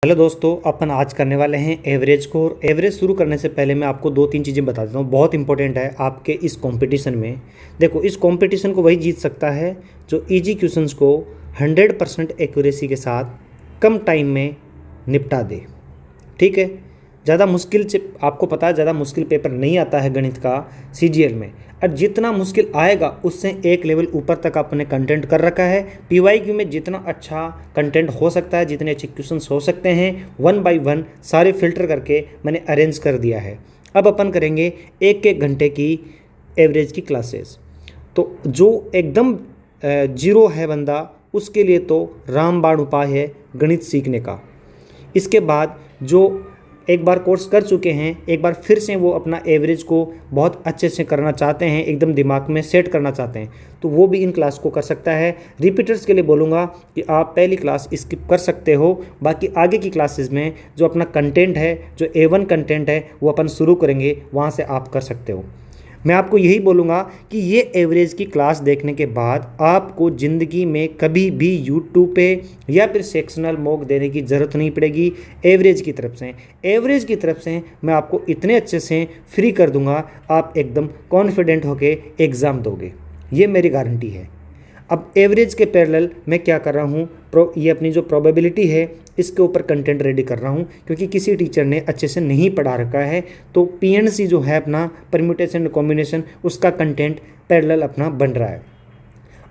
Hello दोस्तों, अपन आज करने वाले हैं एवरेज को। और एवरेज शुरू करने से पहले मैं आपको दो तीन चीज़ें बता देता हूँ, बहुत इंपॉर्टेंट है आपके इस कंपटीशन में। देखो, इस कंपटीशन को वही जीत सकता है जो इजी क्वेश्चंस को 100% एक्यूरेसी के साथ कम टाइम में निपटा दे। ठीक है, ज़्यादा मुश्किल से आपको पता है ज़्यादा मुश्किल पेपर नहीं आता है गणित का सीजीएल में, और जितना मुश्किल आएगा उससे एक लेवल ऊपर तक आपने कंटेंट कर रखा है। पीवाईक्यू में जितना अच्छा कंटेंट हो सकता है, जितने अच्छे क्वेश्चंस हो सकते हैं, 1 बाय 1 सारे फिल्टर करके मैंने अरेंज कर दिया है। अब अपन करेंगे एक एक घंटे की एवरेज की क्लासेस। तो जो एकदम जीरो है बंदा, उसके लिए तो रामबाण उपाय है गणित सीखने का। इसके बाद जो एक बार कोर्स कर चुके हैं, एक बार फिर से वो अपना एवरेज को बहुत अच्छे से करना चाहते हैं, एकदम दिमाग में सेट करना चाहते हैं, तो वो भी इन क्लास को कर सकता है। रिपीटर्स के लिए बोलूँगा कि आप पहली क्लास स्किप कर सकते हो, बाकी आगे की क्लासेस में जो अपना कंटेंट है, जो A1 कंटेंट है, वो अपन शुरू करेंगे, वहाँ से आप कर सकते हो। मैं आपको यही बोलूँगा कि ये एवरेज की क्लास देखने के बाद आपको ज़िंदगी में कभी भी यूट्यूब पे या फिर सेक्शनल मॉक देने की ज़रूरत नहीं पड़ेगी। एवरेज की तरफ से मैं आपको इतने अच्छे से फ्री कर दूंगा, आप एकदम कॉन्फिडेंट होके एग्ज़ाम दोगे, ये मेरी गारंटी है। अब एवरेज के पैरेलल मैं क्या कर रहा हूँ, ये अपनी जो प्रोबेबिलिटी है इसके ऊपर कंटेंट रेडी कर रहा हूँ, क्योंकि किसी टीचर ने अच्छे से नहीं पढ़ा रखा है। तो पीएनसी जो है अपना परम्यूटेशन कॉम्बिनेशन, उसका कंटेंट पैरेलल अपना बन रहा है।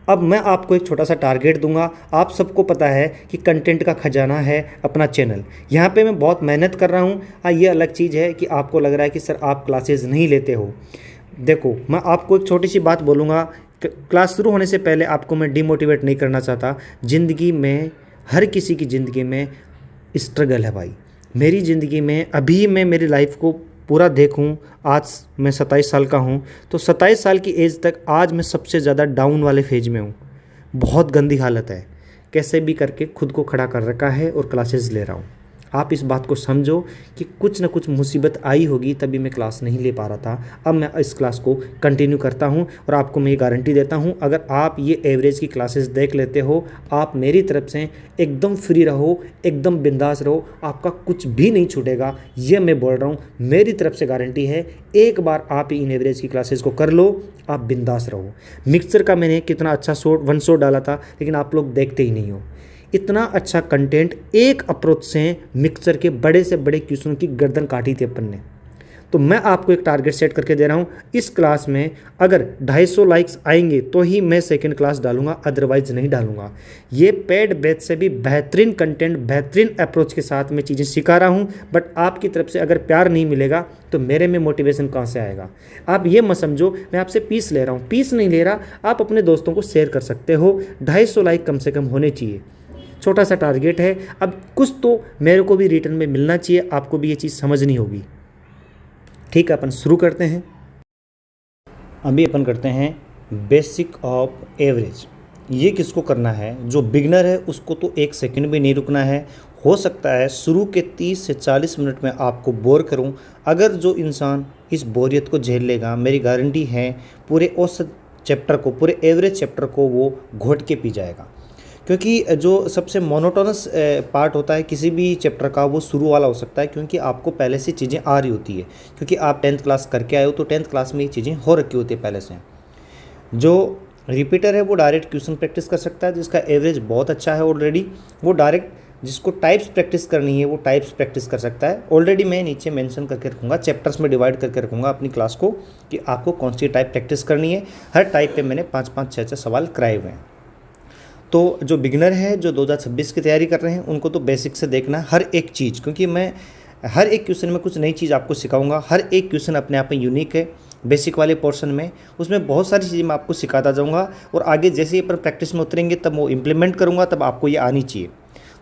अब मैं आपको एक छोटा सा टारगेट दूंगा। आप सबको पता है कि कंटेंट का खजाना है अपना चैनल, यहाँ पे मैं बहुत मेहनत कर रहा हूँ। ये अलग चीज़ है कि आपको लग रहा है कि सर आप क्लासेस नहीं लेते हो। देखो, मैं आपको एक छोटी सी बात बोलूँगा, क्लास शुरू होने से पहले आपको मैं डिमोटिवेट नहीं करना चाहता। ज़िंदगी में हर किसी की ज़िंदगी में स्ट्रगल है भाई। मेरी ज़िंदगी में अभी मैं मेरी लाइफ को पूरा देखूं, आज मैं 27 साल का हूं, तो 27 साल की एज तक आज मैं सबसे ज़्यादा डाउन वाले फेज में हूं। बहुत गंदी हालत है, कैसे भी करके खुद को खड़ा कर रखा है और क्लासेस ले रहा हूं। आप इस बात को समझो कि कुछ ना कुछ मुसीबत आई होगी तभी मैं क्लास नहीं ले पा रहा था। अब मैं इस क्लास को कंटिन्यू करता हूं और आपको मैं ये गारंटी देता हूं, अगर आप ये एवरेज की क्लासेस देख लेते हो, आप मेरी तरफ से एकदम फ्री रहो, एकदम बिंदास रहो, आपका कुछ भी नहीं छूटेगा। ये मैं बोल रहा हूँ, मेरी तरफ से गारंटी है। एक बार आप इन एवरेज की क्लासेस को कर लो, आप बिंदास रहो। मिक्सचर का मैंने कितना अच्छा वन शॉट डाला था, लेकिन आप लोग देखते ही नहीं हो। इतना अच्छा कंटेंट एक अप्रोच से मिक्सचर के बड़े से बड़े क्वेश्चन की गर्दन काटी थी अपन ने। तो मैं आपको एक टारगेट सेट करके दे रहा हूँ, इस क्लास में अगर 250 लाइक्स आएंगे तो ही मैं सेकंड क्लास डालूंगा, अदरवाइज नहीं डालूंगा। ये पेड बैच से भी बेहतरीन कंटेंट, बेहतरीन अप्रोच के साथ मैं चीज़ें सिखा रहा हूँ। बट आपकी तरफ से अगर प्यार नहीं मिलेगा तो मेरे में मोटिवेशन कहाँ से आएगा। आप ये मत समझो मैं आपसे पीस ले रहा हूँ, पीस नहीं ले रहा। आप अपने दोस्तों को शेयर कर सकते हो। 250 लाइक कम से कम होने चाहिए, छोटा सा टारगेट है। अब कुछ तो मेरे को भी रिटर्न में मिलना चाहिए, आपको भी ये चीज़ समझनी होगी। ठीक है, अपन शुरू करते हैं। अभी अपन करते हैं बेसिक ऑफ एवरेज। ये किसको करना है? जो बिगनर है उसको तो एक सेकंड भी नहीं रुकना है। हो सकता है शुरू के 30 से 40 मिनट में आपको बोर करूं। अगर जो इंसान इस बोरियत को झेल लेगा, मेरी गारंटी है पूरे औसत चैप्टर को, पूरे एवरेज चैप्टर को वो घोट के पी जाएगा। क्योंकि जो सबसे मोनोटोनस पार्ट होता है किसी भी चैप्टर का, वो शुरू वाला हो सकता है, क्योंकि आपको पहले से चीज़ें आ रही होती है, क्योंकि आप 10th क्लास करके आए हो, तो 10th क्लास में ये चीज़ें हो रखी होती है पहले से। जो रिपीटर है वो डायरेक्ट क्वेश्चन प्रैक्टिस कर सकता है, जिसका एवरेज बहुत अच्छा है ऑलरेडी। वो डायरेक्ट जिसको टाइप्स प्रैक्टिस करनी है वो टाइप्स प्रैक्टिस कर सकता है। ऑलरेडी मैं नीचे मेंशन करके रखूँगा, चैप्टर्स में डिवाइड करके रखूँगा अपनी क्लास को, कि आपको कौन सी टाइप प्रैक्टिस करनी है। हर टाइप पे मैंने 5-5, 6-6 सवाल कराए हुए हैं। तो जो बिगनर है, जो 2026 की तैयारी कर रहे हैं, उनको तो बेसिक से देखना है हर एक चीज़, क्योंकि मैं हर एक क्वेश्चन में कुछ नई चीज़ आपको सिखाऊंगा। हर एक क्वेश्चन अपने आप में यूनिक है। बेसिक वाले पोर्शन में उसमें बहुत सारी चीज़ें मैं आपको सिखाता जाऊंगा, और आगे जैसे ही अपन प्रैक्टिस में उतरेंगे तब वो इम्प्लीमेंट करूँगा, तब आपको ये आनी चाहिए।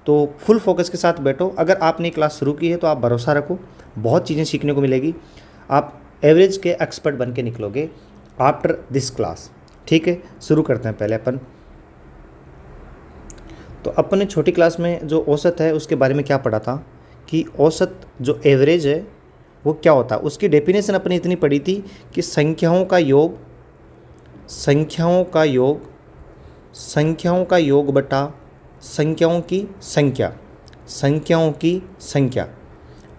तो फुल फोकस के साथ बैठो। अगर आपने क्लास शुरू की है तो आप भरोसा रखो, बहुत चीज़ें सीखने को मिलेगी। आप एवरेज के एक्सपर्ट बन के निकलोगे आफ्टर दिस क्लास। ठीक है, शुरू करते हैं पहले अपन। तो अपन ने छोटी क्लास में जो औसत है उसके बारे में क्या पढ़ा था, कि औसत जो एवरेज है वो क्या होता है। उसकी डेफिनेशन अपने इतनी पढ़ी थी कि संख्याओं का योग बटा संख्याओं की संख्या संख्याओं की संख्या।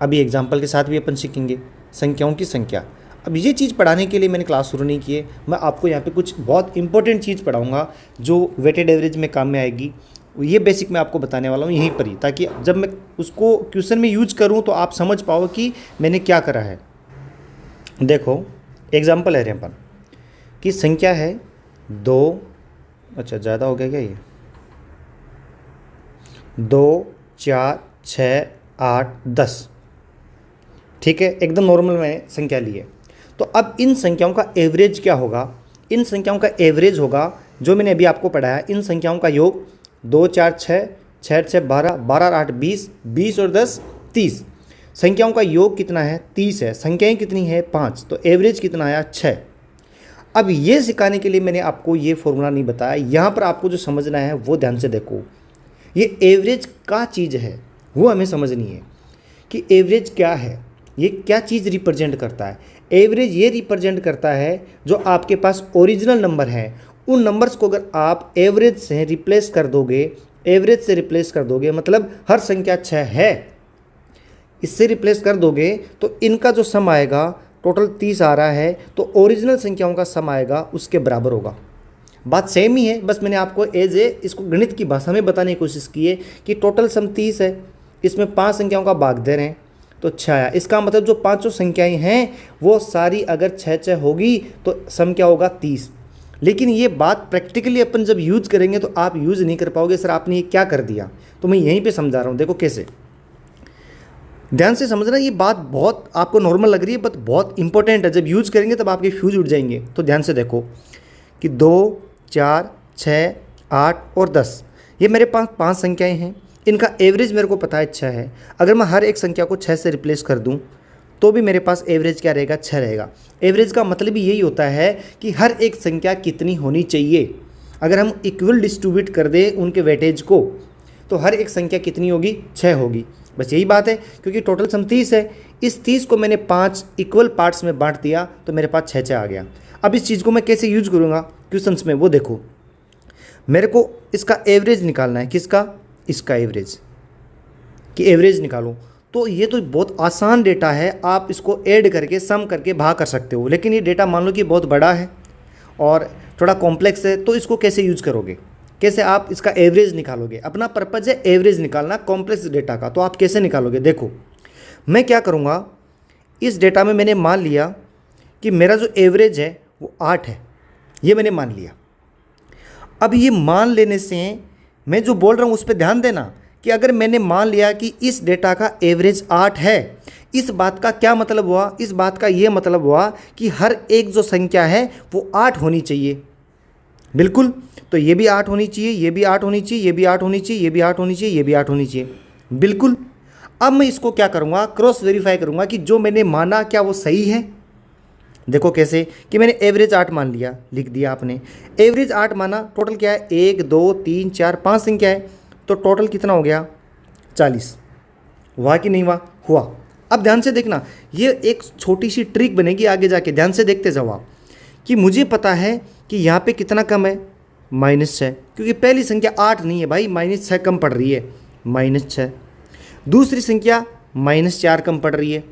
अभी एग्जाम्पल के साथ भी अपन सीखेंगे संख्याओं की संख्या। अब ये चीज़ पढ़ाने के लिए मैंने क्लास शुरू नहीं की है, मैं आपको यहाँ पे कुछ बहुत इंपॉर्टेंट चीज़ पढ़ाऊँगा जो वेटेड एवरेज में काम में आएगी। ये बेसिक मैं आपको बताने वाला हूँ यहीं पर ही, ताकि जब मैं उसको क्वेश्चन में यूज करूँ तो आप समझ पाओ कि मैंने क्या करा है। देखो एग्जाम्पल है यहाँ पर कि संख्या है 2, अच्छा ज़्यादा हो गया क्या ये, 2 4 6 8 10, ठीक है, एकदम नॉर्मल में संख्या ली है। तो अब इन संख्याओं का एवरेज क्या होगा? इन संख्याओं का एवरेज होगा जो मैंने अभी आपको पढ़ाया, इन संख्याओं का योग 2 4 6 6 6 12 12 8 20 20 और 10 30। संख्याओं का योग कितना है? 30 है। संख्याएं कितनी है? 5। तो एवरेज कितना आया? 6। अब ये सिखाने के लिए मैंने आपको ये फॉर्मूला नहीं बताया। यहाँ पर आपको जो समझना है वो ध्यान से देखो। ये एवरेज का चीज़ है वो हमें समझनी है कि एवरेज क्या है, ये क्या चीज़ रिप्रेजेंट करता है। एवरेज ये रिप्रेजेंट करता है जो आपके पास ओरिजिनल नंबर है, उन नंबर्स को अगर आप एवरेज से रिप्लेस कर दोगे, एवरेज से रिप्लेस कर दोगे, मतलब हर संख्या 6 है, इससे रिप्लेस कर दोगे तो इनका जो सम आएगा टोटल 30 आ रहा है, तो ओरिजिनल संख्याओं का सम आएगा उसके बराबर होगा। बात सेम ही है, बस मैंने आपको एज ए इसको गणित की भाषा में बताने की कोशिश की है कि टोटल सम 30 है, इसमें 5 संख्याओं का भाग दे रहे हैं तो 6 आया। इसका मतलब जो 5 संख्याएं हैं वो सारी अगर 6 होगी तो सम क्या होगा? 30। लेकिन ये बात प्रैक्टिकली अपन जब यूज करेंगे तो आप यूज़ नहीं कर पाओगे, सर आपने ये क्या कर दिया। तो मैं यहीं पे समझा रहा हूँ, देखो कैसे, ध्यान से समझना। ये बात बहुत आपको नॉर्मल लग रही है बट बहुत इंपॉर्टेंट है, जब यूज करेंगे तब आपके फ्यूज उड़ जाएंगे। तो ध्यान से देखो कि 2 4 6 8 और 10 ये मेरे पास 5 संख्याएं हैं, इनका एवरेज मेरे को पता है 6 है। अगर मैं हर एक संख्या को 6 से रिप्लेस कर दूं तो भी मेरे पास एवरेज क्या रहेगा? 6 रहेगा। एवरेज का मतलब ही यही होता है कि हर एक संख्या कितनी होनी चाहिए। अगर हम इक्वल डिस्ट्रीब्यूट कर दें उनके वेटेज को तो हर एक संख्या कितनी होगी? 6 होगी। बस यही बात है, क्योंकि टोटल सम 30 है, इस 30 को मैंने 5 इक्वल पार्ट्स में बांट दिया तो मेरे पास 6 आ गया। अब इस चीज़ को मैं कैसे यूज करूँगा क्वेश्चंस में, वो देखो। मेरे को इसका एवरेज निकालना है, किसका? इसका एवरेज, कि एवरेज निकालो। तो ये तो बहुत आसान डेटा है, आप इसको ऐड करके सम करके भाग कर सकते हो। लेकिन ये डेटा मान लो कि बहुत बड़ा है और थोड़ा कॉम्प्लेक्स है, तो इसको कैसे यूज करोगे? कैसे आप इसका एवरेज निकालोगे? अपना पर्पज़ है एवरेज निकालना कॉम्प्लेक्स डेटा का, तो आप कैसे निकालोगे? देखो मैं क्या करूँगा, इस डेटा में मैंने मान लिया कि मेरा जो एवरेज है वो 8 है, ये मैंने मान लिया। अब ये मान लेने से मैं जो बोल रहा हूँ उस पर ध्यान देना कि अगर मैंने मान लिया कि इस डेटा का एवरेज 8 है, इस बात का क्या मतलब हुआ? इस बात का ये मतलब हुआ कि हर एक जो संख्या है वो 8 होनी चाहिए। बिल्कुल, तो ये भी 8 होनी चाहिए, ये भी 8 होनी चाहिए, ये भी 8 होनी चाहिए, ये भी 8 होनी चाहिए, ये भी 8 होनी चाहिए। बिल्कुल। अब मैं इसको क्या करूँगा? क्रॉस वेरीफाई करूँगा कि जो मैंने माना क्या वो सही है। देखो कैसे, कि मैंने एवरेज 8 मान लिया, लिख दिया आपने, एवरेज 8 माना, टोटल क्या है? 1 2 3 4 5 संख्या है, तो टोटल कितना हो गया? 40। हुआ कि नहीं हुआ? हुआ। अब ध्यान से देखना, ये एक छोटी सी ट्रिक बनेगी आगे जाके, ध्यान से देखते जाओ आप, कि मुझे पता है कि यहाँ पे कितना कम है? -6, क्योंकि पहली संख्या 8 नहीं है भाई, -6 कम पड़ रही है, -6। दूसरी संख्या -4 कम पड़ रही है,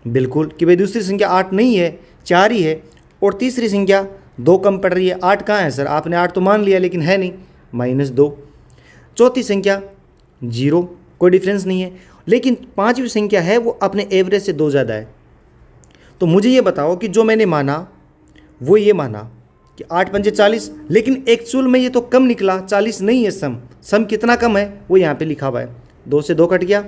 बिल्कुल, कि भाई दूसरी संख्या 8 नहीं है, 4 ही है। और तीसरी संख्या 2 कम पड़ रही है, 8 कहाँ है सर? आपने 8 तो मान लिया लेकिन है नहीं, -2। चौथी संख्या 0, कोई डिफरेंस नहीं है। लेकिन पांचवी संख्या है वो अपने एवरेज से 2 ज़्यादा है। तो मुझे ये बताओ कि जो मैंने माना वो ये माना कि 8 पंजे 40, लेकिन एक्चुअल में ये तो कम निकला, 40 नहीं है सम। सम कितना कम है वो यहाँ पे लिखा हुआ है, 2 से 2 कट गया,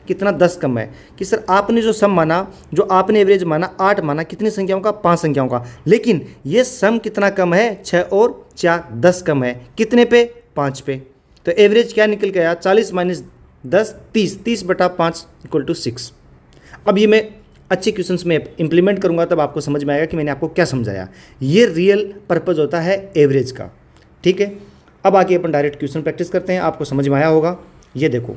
कितना? 10 कम है। कि सर आपने जो सम माना, जो आपने एवरेज माना 8 माना, कितनी संख्याओं का? 5 संख्याओं का, लेकिन ये सम कितना कम है? 6 और 4 10 कम है, कितने पे? 5 पे। तो एवरेज क्या निकल गया? 40 - 10 30, 30/5 = 6। अब ये मैं अच्छे क्वेश्चंस में इंप्लीमेंट करूंगा तब आपको समझ में आएगा कि मैंने आपको क्या समझाया। ये रियल पर्पज़ होता है एवरेज का, ठीक है। अब आगे अपन डायरेक्ट क्वेश्चन प्रैक्टिस करते हैं, आपको समझ में आया होगा। ये देखो,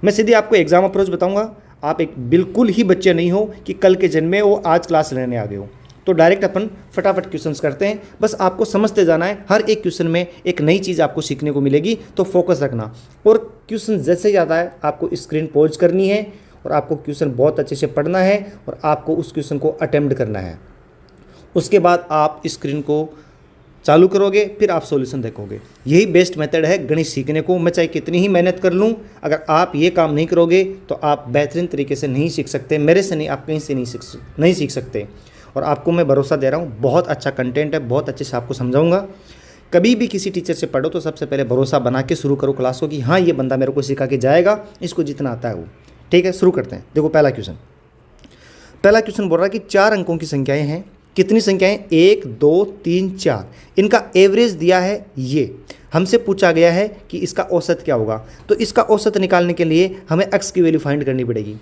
मैं सीधे आपको एग्जाम अप्रोच बताऊंगा। आप एक बिल्कुल ही बच्चे नहीं हो कि कल के जन्मे हो आज क्लास लेने आ गए हो, तो डायरेक्ट अपन फटाफट क्वेश्चंस करते हैं। बस आपको समझते जाना है, हर एक क्वेश्चन में एक नई चीज़ आपको सीखने को मिलेगी, तो फोकस रखना। और क्वेश्चन जैसे ज़्यादा है आपको स्क्रीन पॉज करनी है और आपको क्वेश्चन बहुत अच्छे से पढ़ना है और आपको उस क्वेश्चन को अटेम्प्ट करना है। उसके बाद आप स्क्रीन को चालू करोगे, फिर आप सॉल्यूशन देखोगे। यही बेस्ट मेथड है गणित सीखने को। मैं चाहे कितनी ही मेहनत कर लूँ, अगर आप ये काम नहीं करोगे तो आप बेहतरीन तरीके से नहीं सीख सकते। मेरे से नहीं, आप कहीं से नहीं सीख सकते। और आपको मैं भरोसा दे रहा हूँ, बहुत अच्छा कंटेंट है, बहुत अच्छे से आपको समझाऊंगा। कभी भी किसी टीचर से पढ़ो तो सबसे पहले भरोसा बना के शुरू करो क्लास को कि हाँ ये बंदा मेरे को सिखा के जाएगा, इसको जितना आता है वो। ठीक है, शुरू करते हैं। देखो पहला क्वेश्चन बोल रहा है कि 4 अंकों की संख्याएं हैं। कितनी संख्याएं? 1 2 3 4। इनका एवरेज दिया है। ये हमसे पूछा गया है कि इसका औसत क्या होगा। तो इसका औसत निकालने के लिए हमें x की वैल्यू फाइंड करनी पड़ेगी।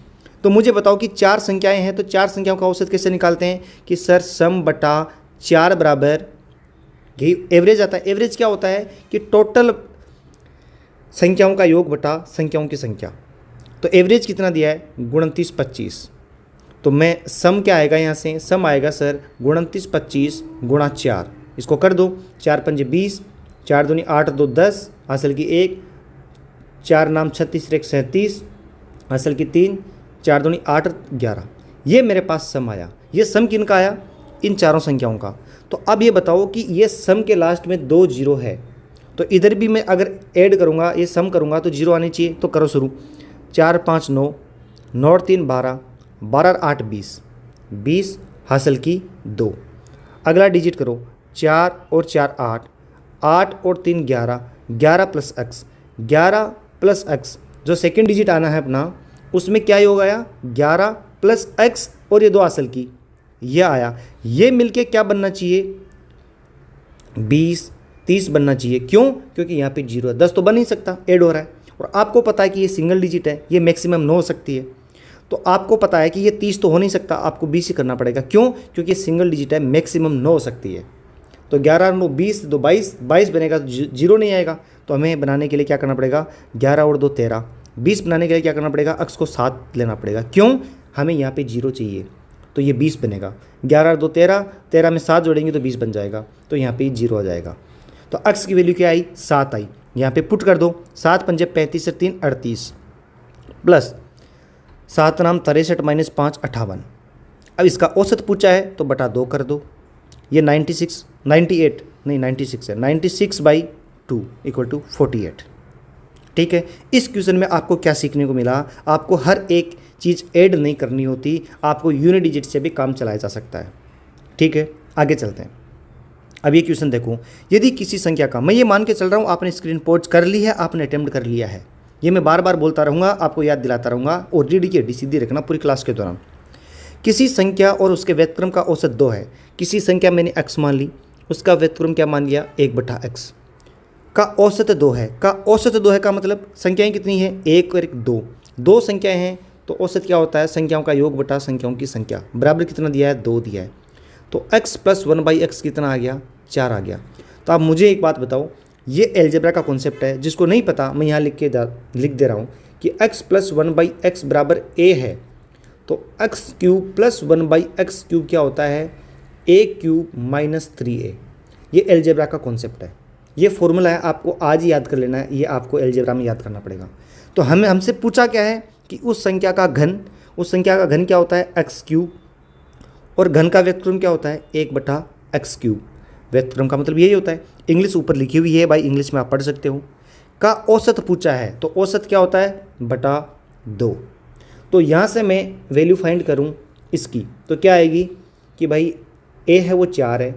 तो मुझे बताओ कि 4 संख्याएं हैं, तो 4 संख्याओं का औसत कैसे निकालते हैं कि सर सम बटा 4 बराबर यही एवरेज आता है। एवरेज क्या होता है कि टोटल संख्याओं का योग बटा संख्याओं की संख्या। तो एवरेज कितना दिया है? 29 25। तो मैं सम क्या आएगा यहाँ से? सम आएगा सर 29 25 गुणा 4। इसको कर दो, 4 पंजे 20, 4 दूनी 8 2 10, असल की 1, 4 नाम 36 1 37, असल की 3, 4 दूनी 8 11। ये मेरे पास सम आया। ये सम किनका आया? इन चारों संख्याओं का। तो अब ये बताओ कि ये सम के लास्ट में 2 जीरो है, तो इधर भी मैं अगर ऐड करूँगा, ये सम करूँगा तो जीरो आने चाहिए। तो करो शुरू। 4 5 9, 9 और 3 12, 12 और 8 20, 20 हासिल की 2। अगला डिजिट करो, 4 और 4 8, 8 और 3 11, 11 प्लस एक्स, 11 प्लस एक्स जो सेकेंड डिजिट आना है अपना, उसमें क्या योग आया? 11 प्लस एक्स और ये 2 हासिल की, ये आया। ये मिलके क्या बनना चाहिए? 20 30 बनना चाहिए। क्यों? क्योंकि यहाँ पे जीरो है, 10 तो बन नहीं सकता, ऐड हो रहा है। और आपको पता है कि ये सिंगल डिजिट है, ये मैक्सिमम 9 हो सकती है। तो आपको पता है कि ये 30 तो हो नहीं सकता, आपको 20 ही करना पड़ेगा। क्यों? क्योंकि ये सिंगल डिजिट है, मैक्सिमम 9 हो सकती है। तो 11 9 20, 2 22, 22 बनेगा तो जीरो नहीं आएगा। तो हमें बनाने के लिए क्या करना पड़ेगा? 11 और 2 13, 20 बनाने के लिए क्या करना पड़ेगा? अक्स को 7 लेना पड़ेगा। क्यों? हमें यहाँ पे जीरो चाहिए, तो ये 20 बनेगा। 11 और 2 13, 13 में 7 जोड़ेंगे तो 20 बन जाएगा, तो यहाँ पे जीरो आ जाएगा। तो अक्स की वैल्यू क्या आई? 7 आई। यहाँ पे पुट कर दो, 7 पंजे 35 और 3 38, प्लस 7 नाम 63 माइनस 5 58। अब इसका औसत पूछा है तो बटा 2 कर दो। ये 96 98 नहीं 96 है, 96/2 इक्वल टू 48। ठीक है, इस क्वेश्चन में आपको क्या सीखने को मिला? आपको हर एक चीज़ ऐड नहीं करनी होती, आपको यूनिट डिजिट से भी काम चलाया जा सकता है। ठीक है, आगे चलते हैं। अब ये क्वेश्चन देखो, यदि किसी संख्या का, मैं ये मान के चल रहा हूँ आपने स्क्रीन पॉज कर ली है, आपने अटेम्प्ट कर लिया है, ये मैं बार बार बोलता रहूँगा, आपको याद दिलाता रहूँगा। और रीड की हड्डी सीधी रखना पूरी क्लास के दौरान। किसी संख्या और उसके व्यस्तक्रम का औसत 2 है। किसी संख्या मैंने x मान ली, उसका व्यस्तक्रम क्या मान लिया? 1/x का औसत 2 है। का औसत 2 है का मतलब संख्याएं कितनी है? 1 और 1 2, 2 संख्याएं हैं। तो औसत क्या होता है? संख्याओं का योग बटा संख्याओं की संख्या। बराबर कितना दिया है? 2 दिया है। तो x + 1/x कितना आ गया? 4 आ गया। तो आप मुझे एक बात बताओ, ये अलजेब्रा का कॉन्सेप्ट है, जिसको नहीं पता मैं यहाँ लिख दे रहा हूँ कि x + 1/x बराबर a है। तो x³ + 1/x³ क्या होता है? a³ - 3a। ये अलजेब्रा का कॉन्सेप्ट है, ये फॉर्मूला है, आपको आज ही याद कर लेना है, ये आपको अलजेब्रा में याद करना पड़ेगा। तो हमसे पूछा क्या है कि उस संख्या का घन क्या होता है? x³, और घन का व्यस्तक्रम क्या होता है? 1/x³। व्यस्तक्रम का मतलब यही होता है। इंग्लिश ऊपर लिखी हुई है भाई, इंग्लिश में आप पढ़ सकते हो। का औसत पूछा है, तो औसत क्या होता है? बटा 2। तो यहाँ से मैं वैल्यू फाइंड करूँ इसकी, तो क्या आएगी कि भाई a है वो 4 है,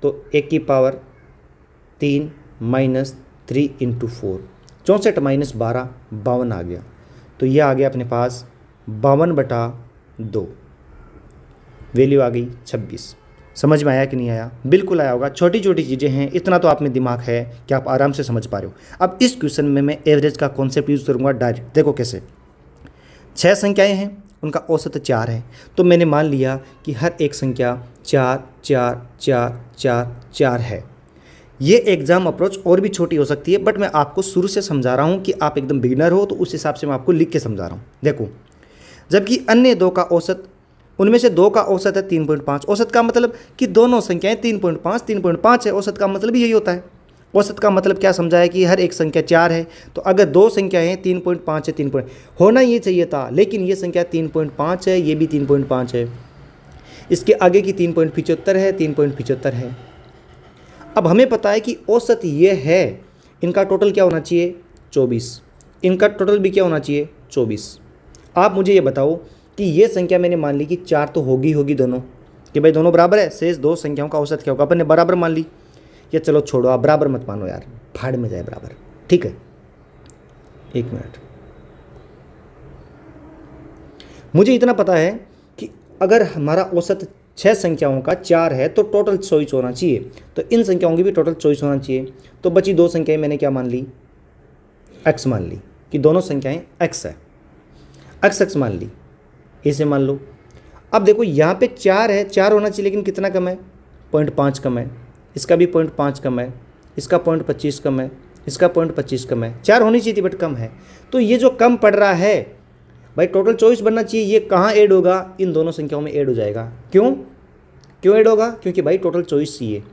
तो 1 की पावर 3 - 3 × 4, 64 - 12 52 आ गया। तो ये आ गया अपने पास 52/2, वैल्यू आ गई 26। समझ में आया कि नहीं आया? बिल्कुल आया होगा। छोटी छोटी चीज़ें हैं, इतना तो आप में दिमाग है कि आप आराम से समझ पा रहे हो। अब इस क्वेश्चन में मैं एवरेज का कॉन्सेप्ट यूज़ करूँगा डायरेक्ट। देखो कैसे, 6 संख्याएं हैं, उनका औसत 4 है। तो मैंने मान लिया कि हर एक संख्या 4 4 4 4 4 है। ये एग्जाम अप्रोच और भी छोटी हो सकती है, बट मैं आपको शुरू से समझा रहा हूँ कि आप एकदम बिगिनर हो, तो उस हिसाब से मैं आपको लिख के समझा रहा हूँ। देखो, जबकि अन्य 2 का औसत, उनमें से 2 का औसत है 3.5। औसत का मतलब कि दोनों संख्याएं 3.5 है। औसत का मतलब यही होता है। औसत का मतलब क्या समझाया कि हर एक संख्या 4 है, तो अगर दो संख्या है 3.5 है, 3 पॉइंट होना ये चाहिए था, लेकिन ये संख्या 3.5 है, ये भी 3.5 है, इसके आगे की 3.75 है, 3.75 है। अब हमें पता है कि औसत ये है, इनका टोटल क्या होना चाहिए 24, इनका टोटल भी क्या होना चाहिए 24। आप मुझे ये बताओ कि ये संख्या मैंने मान ली कि 4 तो होगी दोनों, कि भाई दोनों बराबर है, शेष दो संख्याओं का औसत क्या होगा, अपन ने बराबर मान ली। या चलो छोड़ो, आप बराबर मत मानो यार, भाड़ में जाए बराबर, ठीक है। एक मिनट, मुझे इतना पता है कि अगर हमारा औसत 6 संख्याओं का 4 है तो टोटल 24 होना चाहिए, तो इन संख्याओं की भी टोटल 24 होना चाहिए। तो बची दो संख्याएं मैंने क्या मान ली, x मान ली, कि दोनों संख्याएं x है, x मान ली, इसे मान लो। अब देखो यहाँ पे 4 है, 4 होना चाहिए, लेकिन कितना कम है 0.5 कम है, इसका भी 0.5 कम है, इसका 0.25 कम है, इसका 0.25 कम है। 4 होनी चाहिए थी बट कम है, तो ये जो कम पड़ रहा है भाई टोटल 24 बनना चाहिए, ये कहाँ ऐड होगा, इन दोनों संख्याओं में ऐड हो जाएगा। क्यों ऐड होगा, क्योंकि भाई टोटल 24 चाहिए।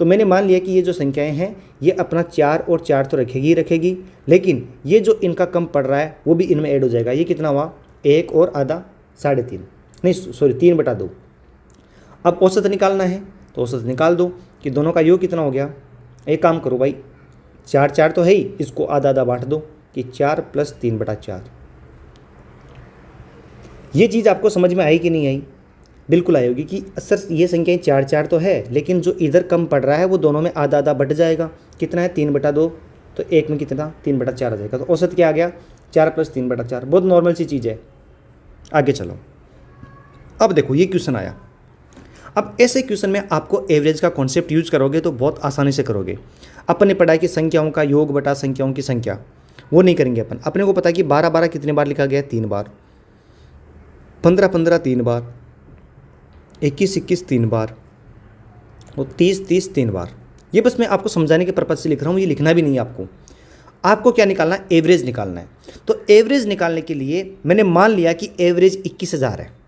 तो मैंने मान लिया कि ये जो संख्याएं हैं ये अपना 4 और 4 तो रखेगी, लेकिन ये जो इनका कम पड़ रहा है वो भी इनमें ऐड हो जाएगा। ये कितना हुआ 1 और आधा 3.5, नहीं सॉरी 3/2। अब औसत निकालना है, तो औसत निकाल दो कि दोनों का योग कितना हो गया। एक काम करो भाई, 4 4 तो है ही, इसको आधा आधा बांट दो कि 4 + 3/4। ये चीज़ आपको समझ में आई कि नहीं आई? बिल्कुल आई होगी कि सर ये संख्याएं 4 4 तो है, लेकिन जो इधर कम पड़ रहा है वो दोनों में आधा आधा बट जाएगा। कितना है 3/2, तो एक में कितना 3/4 आ जाएगा। तो औसत क्या आ गया 4 + 3/4। बहुत नॉर्मल सी चीज़ है। आगे चलो, अब देखो ये क्वेश्चन आया। अब ऐसे क्वेश्चन में आपको एवरेज का कॉन्सेप्ट यूज करोगे तो बहुत आसानी से करोगे। अपन ने पढ़ा है कि संख्याओं का योग बटा संख्याओं की संख्या, वो नहीं करेंगे अपन। अपने को पता है कि 12 12 कितने बार लिखा गया 3 बार, 15 15 3 बार, 21 21 3 बार, और 30 30 3 बार। ये बस मैं आपको समझाने के पर्पज से लिख रहा हूँ, ये लिखना भी नहीं है आपको। आपको क्या निकालना है, एवरेज निकालना है। तो एवरेज निकालने के लिए मैंने मान लिया कि एवरेज 21,000 है।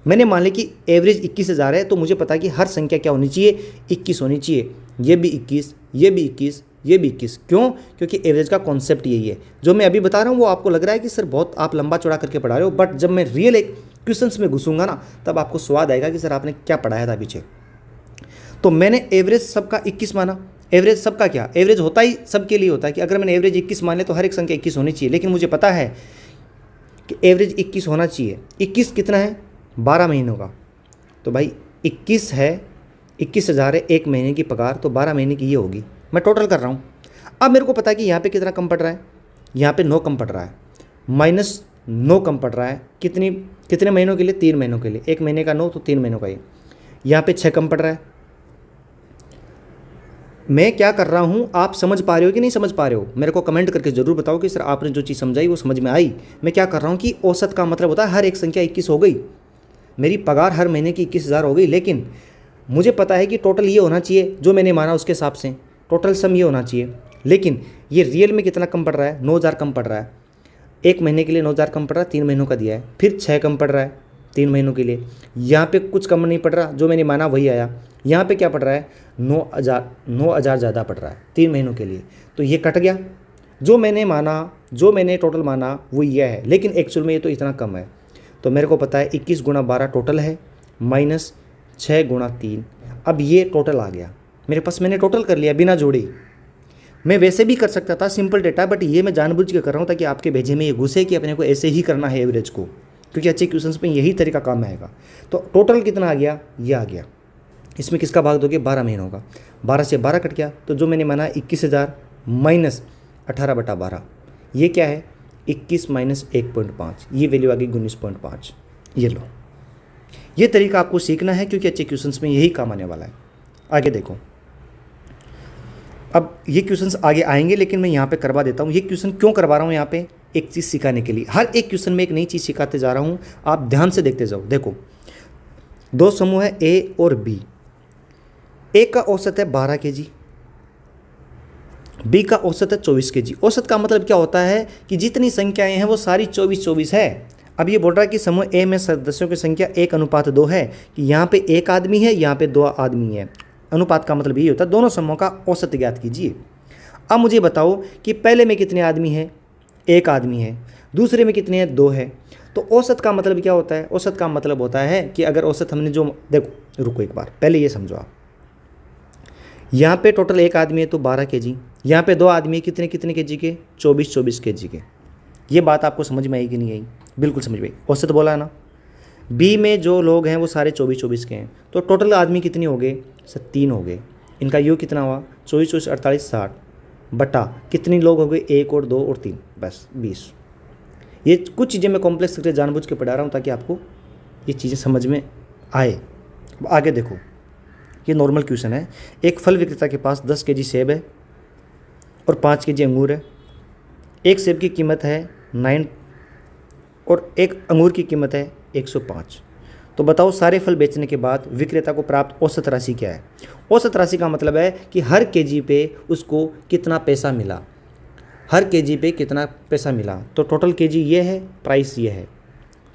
मैंने मान लिया कि एवरेज 21,000 है, तो मुझे पता है कि हर संख्या क्या होनी चाहिए 21 होनी चाहिए। ये भी 21, ये भी 21, ये भी 21। क्यों? क्योंकि एवरेज का कॉन्सेप्ट यही है। जो मैं अभी बता रहा हूँ वो आपको लग रहा है कि सर बहुत आप लंबा चौड़ा करके पढ़ा रहे हो, बट जब मैं रियल एक क्वेश्चंस में घुसूंगा ना तब आपको स्वाद आएगा कि सर आपने क्या पढ़ाया था पीछे। तो मैंने एवरेज सबका 21 माना। एवरेज सबका क्या, एवरेज होता ही सबके लिए होता है कि अगर मैंने एवरेज 21 मान लिया तो हर एक संख्या 21 होनी चाहिए। लेकिन मुझे पता है कि एवरेज 21 होना चाहिए। 21 कितना है 12 महीनों का, तो भाई 21 है, 21,000 है एक महीने की पगार, तो 12 महीने की ये होगी। मैं टोटल कर रहा हूँ। अब मेरे को पता है कि यहाँ पे कितना कम पड़ रहा है, यहाँ पे 9 कम पड़ रहा है, -9 कम पड़ रहा है। कितने महीनों के लिए, 3 महीनों के लिए। एक महीने का 9 तो 3 महीनों का ये। यहाँ पे 6 कम पड़ रहा है। मैं क्या कर रहा हूँ, आप समझ पा रहे हो कि नहीं समझ पा रहे हो? मेरे को कमेंट करके ज़रूर बताओ कि सर आपने जो चीज़ समझाई वो समझ में आई। मैं क्या कर रहा हूँ कि औसत का मतलब होता है हर एक संख्या 21 हो गई, मेरी पगार हर महीने की 21,000 हो गई। लेकिन मुझे पता है कि टोटल ये होना चाहिए, जो मैंने माना उसके हिसाब से टोटल सम ये होना चाहिए। लेकिन ये रियल में कितना कम पड़ रहा है, 9,000 कम पड़ रहा है। एक महीने के लिए 9,000 कम पड़ रहा है, 3 महीनों का दिया है। फिर 6 कम पड़ रहा है 3 महीनों के लिए। यहाँ पे कुछ कम नहीं पड़ रहा, जो मैंने माना वही आया। यहाँ पे क्या पड़ रहा है 9,000 ज़्यादा पड़ रहा है 3 महीनों के लिए। तो ये कट गया, जो मैंने माना, जो मैंने टोटल माना वो ये है, लेकिन एक्चुअल में ये तो इतना कम है। तो मेरे को पता है 21 × 12 टोटल है, -6 × 3। अब ये टोटल आ गया मेरे पास, मैंने टोटल कर लिया बिना जोड़े। मैं वैसे भी कर सकता था सिंपल डेटा, बट ये मैं जानबूझ के कर रहा हूँ ताकि आपके भेजे में ये घुसे कि अपने को ऐसे ही करना है एवरेज को, क्योंकि अच्छे क्वेश्चंस में यही तरीका काम आएगा। तो टोटल कितना आ गया, ये आ गया। इसमें किसका भाग दोगे 12 महीनों का। 12 से 12 कट गया, तो जो मैंने माना 21,000 -18/12, ये क्या है 21 - 1.5, ये वैल्यू आ गई 19.5। ये लो, ये तरीका आपको सीखना है क्योंकि अच्छे क्वेश्चंस में यही काम आने वाला है। आगे देखो, अब ये क्वेश्चंस आगे आएंगे, लेकिन मैं यहाँ पे करवा देता हूँ। ये क्वेश्चन क्यों करवा रहा हूँ यहाँ पे, एक चीज़ सिखाने के लिए। हर एक क्वेश्चन में एक नई चीज़ सिखाते जा रहा हूँ, आप ध्यान से देखते जाओ। देखो, दो समूह है ए और बी। ए का औसत है 12 kg, बी का औसत है 24 kg। औसत का मतलब क्या होता है कि जितनी संख्याएं हैं वो सारी 24 है। अब ये बोल रहा है कि समूह ए में सदस्यों की संख्या 1:2 है, कि यहाँ पे 1 आदमी है, यहाँ पे 2 आदमी है। अनुपात का मतलब यही होता है, दोनों समूहों का औसत ज्ञात कीजिए। अब मुझे बताओ कि पहले में कितने आदमी हैं, एक आदमी है, दूसरे में कितने हैं, दो है। तो औसत का मतलब क्या होता है, औसत का मतलब होता है कि अगर औसत हमने जो, देखो रुको एक बार पहले ये समझो आप, यहाँ पे टोटल एक आदमी है तो 12 kg, यहाँ पे दो आदमी है कितने कितने kg के, 24 kg के। ये बात आपको समझ में आई कि नहीं आई, बिल्कुल समझ में आई, औसत बोला है ना। बी में जो लोग हैं वो सारे 24 के हैं, तो टोटल आदमी कितने हो गए, सर 3 हो गए। इनका योग कितना हुआ, 24 24 48 60 बटा कितने लोग हो गए, 1 और 2 और 3, बस 20। ये कुछ चीज़ें मैं कॉम्प्लेक्स करके जानबूझ के पढ़ा रहा हूँ ताकि आपको ये चीज़ें समझ में आए। अब आगे देखो, ये नॉर्मल क्वेश्चन है। एक फल विक्रेता के पास 10 kg सेब है और 5 kg अंगूर है। एक सेब की कीमत है 9 और एक अंगूर की कीमत है 105। तो बताओ सारे फल बेचने के बाद विक्रेता को प्राप्त औसत राशि क्या है। औसत राशि का मतलब है कि हर केजी पे उसको कितना पैसा मिला, हर केजी पे कितना पैसा मिला। तो टोटल केजी ये है, प्राइस ये है,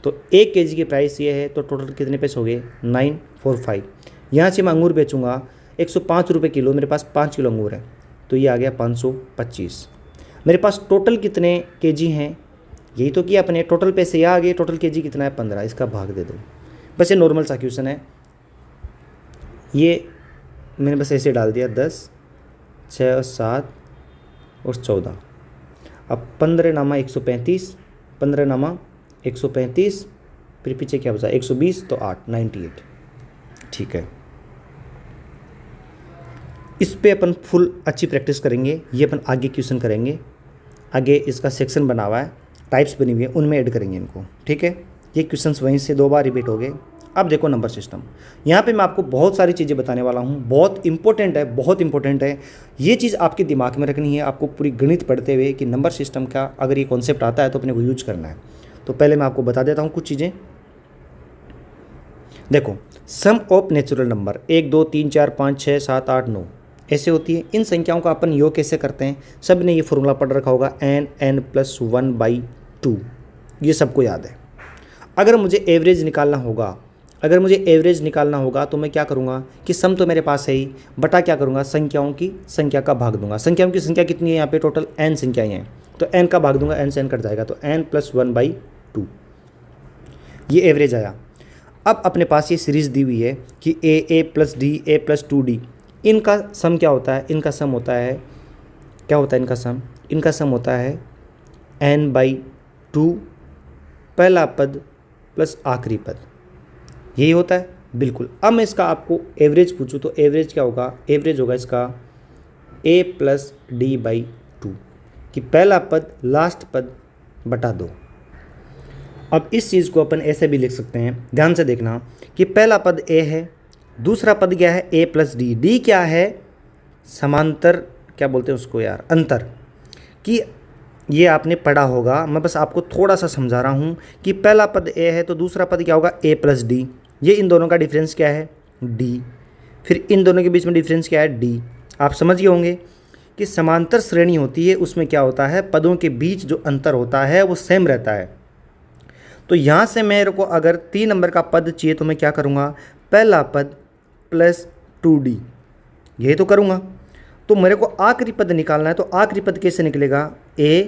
तो एक केजी की प्राइस ये है, तो टोटल कितने पैसे हो गए, 945। यहाँ से मैं अंगूर बेचूंगा 105 रुपये किलो, मेरे पास 5 किलो अंगूर है, तो ये आ गया 525। मेरे पास टोटल कितने केजी हैं, यही तो किया अपने, टोटल पैसे यहाँ आ गए, टोटल केजी कितना है 15, इसका भाग दे दो। बस ये नॉर्मल सा क्वेश्चन है, ये मैंने बस ऐसे डाल दिया 10 6 और 7 और 14। अब 15 नामा 135, 15 नामा 135, फिर पीछे क्या बचा 120, तो 8 98। ठीक है, इस पे अपन फुल अच्छी प्रैक्टिस करेंगे, ये अपन आगे क्वेश्चन करेंगे। आगे इसका सेक्शन बना हुआ है, टाइप्स बनी हुई है, उनमें ऐड करेंगे इनको। ठीक है, ये क्वेश्चंस वहीं से 2 बार रिपीट हो गए। अब देखो नंबर सिस्टम, यहाँ पे मैं आपको बहुत सारी चीज़ें बताने वाला हूँ, बहुत इंपॉर्टेंट है, बहुत इंपॉर्टेंट है। ये चीज़ आपके दिमाग में रखनी है आपको पूरी गणित पढ़ते हुए कि नंबर सिस्टम का अगर ये कॉन्सेप्ट आता है तो अपने को यूज करना है। तो पहले मैं आपको बता देता हूँ कुछ चीज़ें। देखो, सम ऑफ नेचुरल नंबर 1 2 3 4 5 6 7 8 9 ऐसे होती है। इन संख्याओं का अपन योग कैसे करते हैं, सब ने ये फॉर्मूला पढ़ रखा होगा, n+1/2, ये सबको याद है। अगर मुझे एवरेज निकालना होगा, अगर मुझे एवरेज निकालना होगा तो मैं क्या करूँगा कि सम तो मेरे पास है ही, बटा क्या करूँगा, संख्याओं की संख्या का भाग दूंगा। संख्याओं की संख्या कितनी है यहाँ पे, टोटल n संख्याएं हैं, तो n का भाग दूंगा, n से n कट जाएगा, तो n+1/2, ये एवरेज आया। अब अपने पास ये सीरीज़ दी हुई है कि a+d a+2d, इनका सम क्या होता है, इनका सम होता है, क्या होता है इनका सम, इनका सम होता है n/2 पहला पद प्लस आखिरी पद, यही होता है बिल्कुल। अब मैं इसका आपको एवरेज पूछूं तो एवरेज क्या होगा, एवरेज होगा इसका a+d/2 कि पहला पद लास्ट पद बटा 2। अब इस चीज़ को अपन ऐसे भी लिख सकते हैं, ध्यान से देखना कि पहला पद a है, दूसरा पद क्या है a+d, d क्या है, समांतर, क्या बोलते हैं उसको यार, अंतर, कि ये आपने पढ़ा होगा, मैं बस आपको थोड़ा सा समझा रहा हूँ कि पहला पद a है तो दूसरा पद क्या होगा a+d, ये इन दोनों का डिफरेंस क्या है d, फिर इन दोनों के बीच में डिफरेंस क्या है d। आप समझ गए होंगे कि समांतर श्रेणी होती है, उसमें क्या होता है, पदों के बीच जो अंतर होता है वो सेम रहता है। तो यहाँ से मेरे को अगर 3 नंबर का पद चाहिए तो मैं क्या करूँगा, पहला पद प्लस 2d, यही तो करूँगा। तो मेरे को आखिरी पद निकालना है, तो आखिरी पद कैसे निकलेगा, a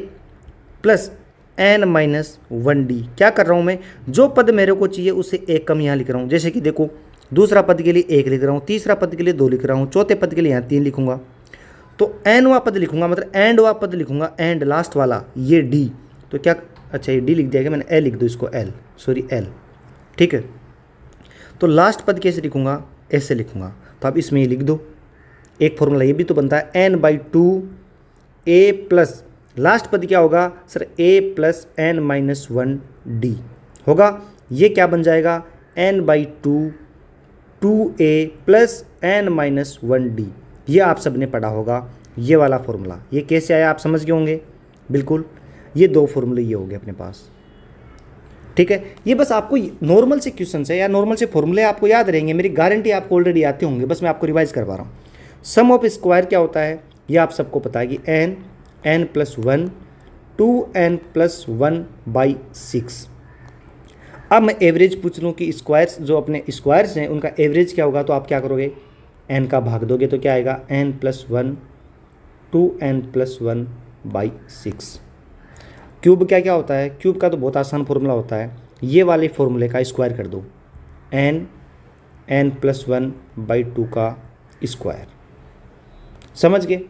+ n-1d। क्या कर रहा हूँ मैं, जो पद मेरे को चाहिए उससे एक कम यहाँ लिख रहा हूँ। जैसे कि देखो, दूसरा पद के लिए 1 लिख रहा हूँ, तीसरा पद के लिए 2 लिख रहा हूँ, चौथे पद के लिए यहाँ 3 लिखूँगा, तो nवां पद लिखूँगा, मतलब एंडवा पद लिखूँगा, एंड लास्ट वाला ये d। तो क्या, अच्छा ये d लिख दिया गया, मैंने l लिख दो इसको, l, सॉरी l, ठीक है। तो लास्ट पद कैसे लिखूँगा, ऐसे लिखूँगा, तो आप इसमें ये लिख दो। एक फॉर्मूला ये भी तो बनता है n/2 a प्लस लास्ट पद क्या होगा सर, a+n - 1d होगा। ये क्या बन जाएगा, n/2 2a + n - 1d। ये आप सब ने पढ़ा होगा, ये वाला फॉर्मूला। ये कैसे आया आप समझ गए होंगे, बिल्कुल। ये 2 फॉर्मूले ये हो गए अपने पास, ठीक है। ये बस आपको नॉर्मल से क्वेश्चन है या नॉर्मल से फॉर्मूले आपको याद रहेंगे, मेरी गारंटी आपको ऑलरेडी आते होंगे, बस मैं आपको रिवाइज करवा रहा हूँ। सम ऑफ स्क्वायर क्या होता है, ये आप सबको पता है कि n+1 2n+1/6। अब मैं एवरेज पूछ लूँ कि स्क्वायर्स, जो अपने स्क्वायर्स हैं उनका एवरेज क्या होगा, तो आप क्या करोगे, n का भाग दोगे तो क्या आएगा, n+1 2n+1/6। क्यूब क्या क्या होता है? क्यूब का तो बहुत आसान फॉर्मूला होता है, ये वाले फॉर्मूले का स्क्वायर कर दो, n+1/2 का स्क्वायर। समझ गए?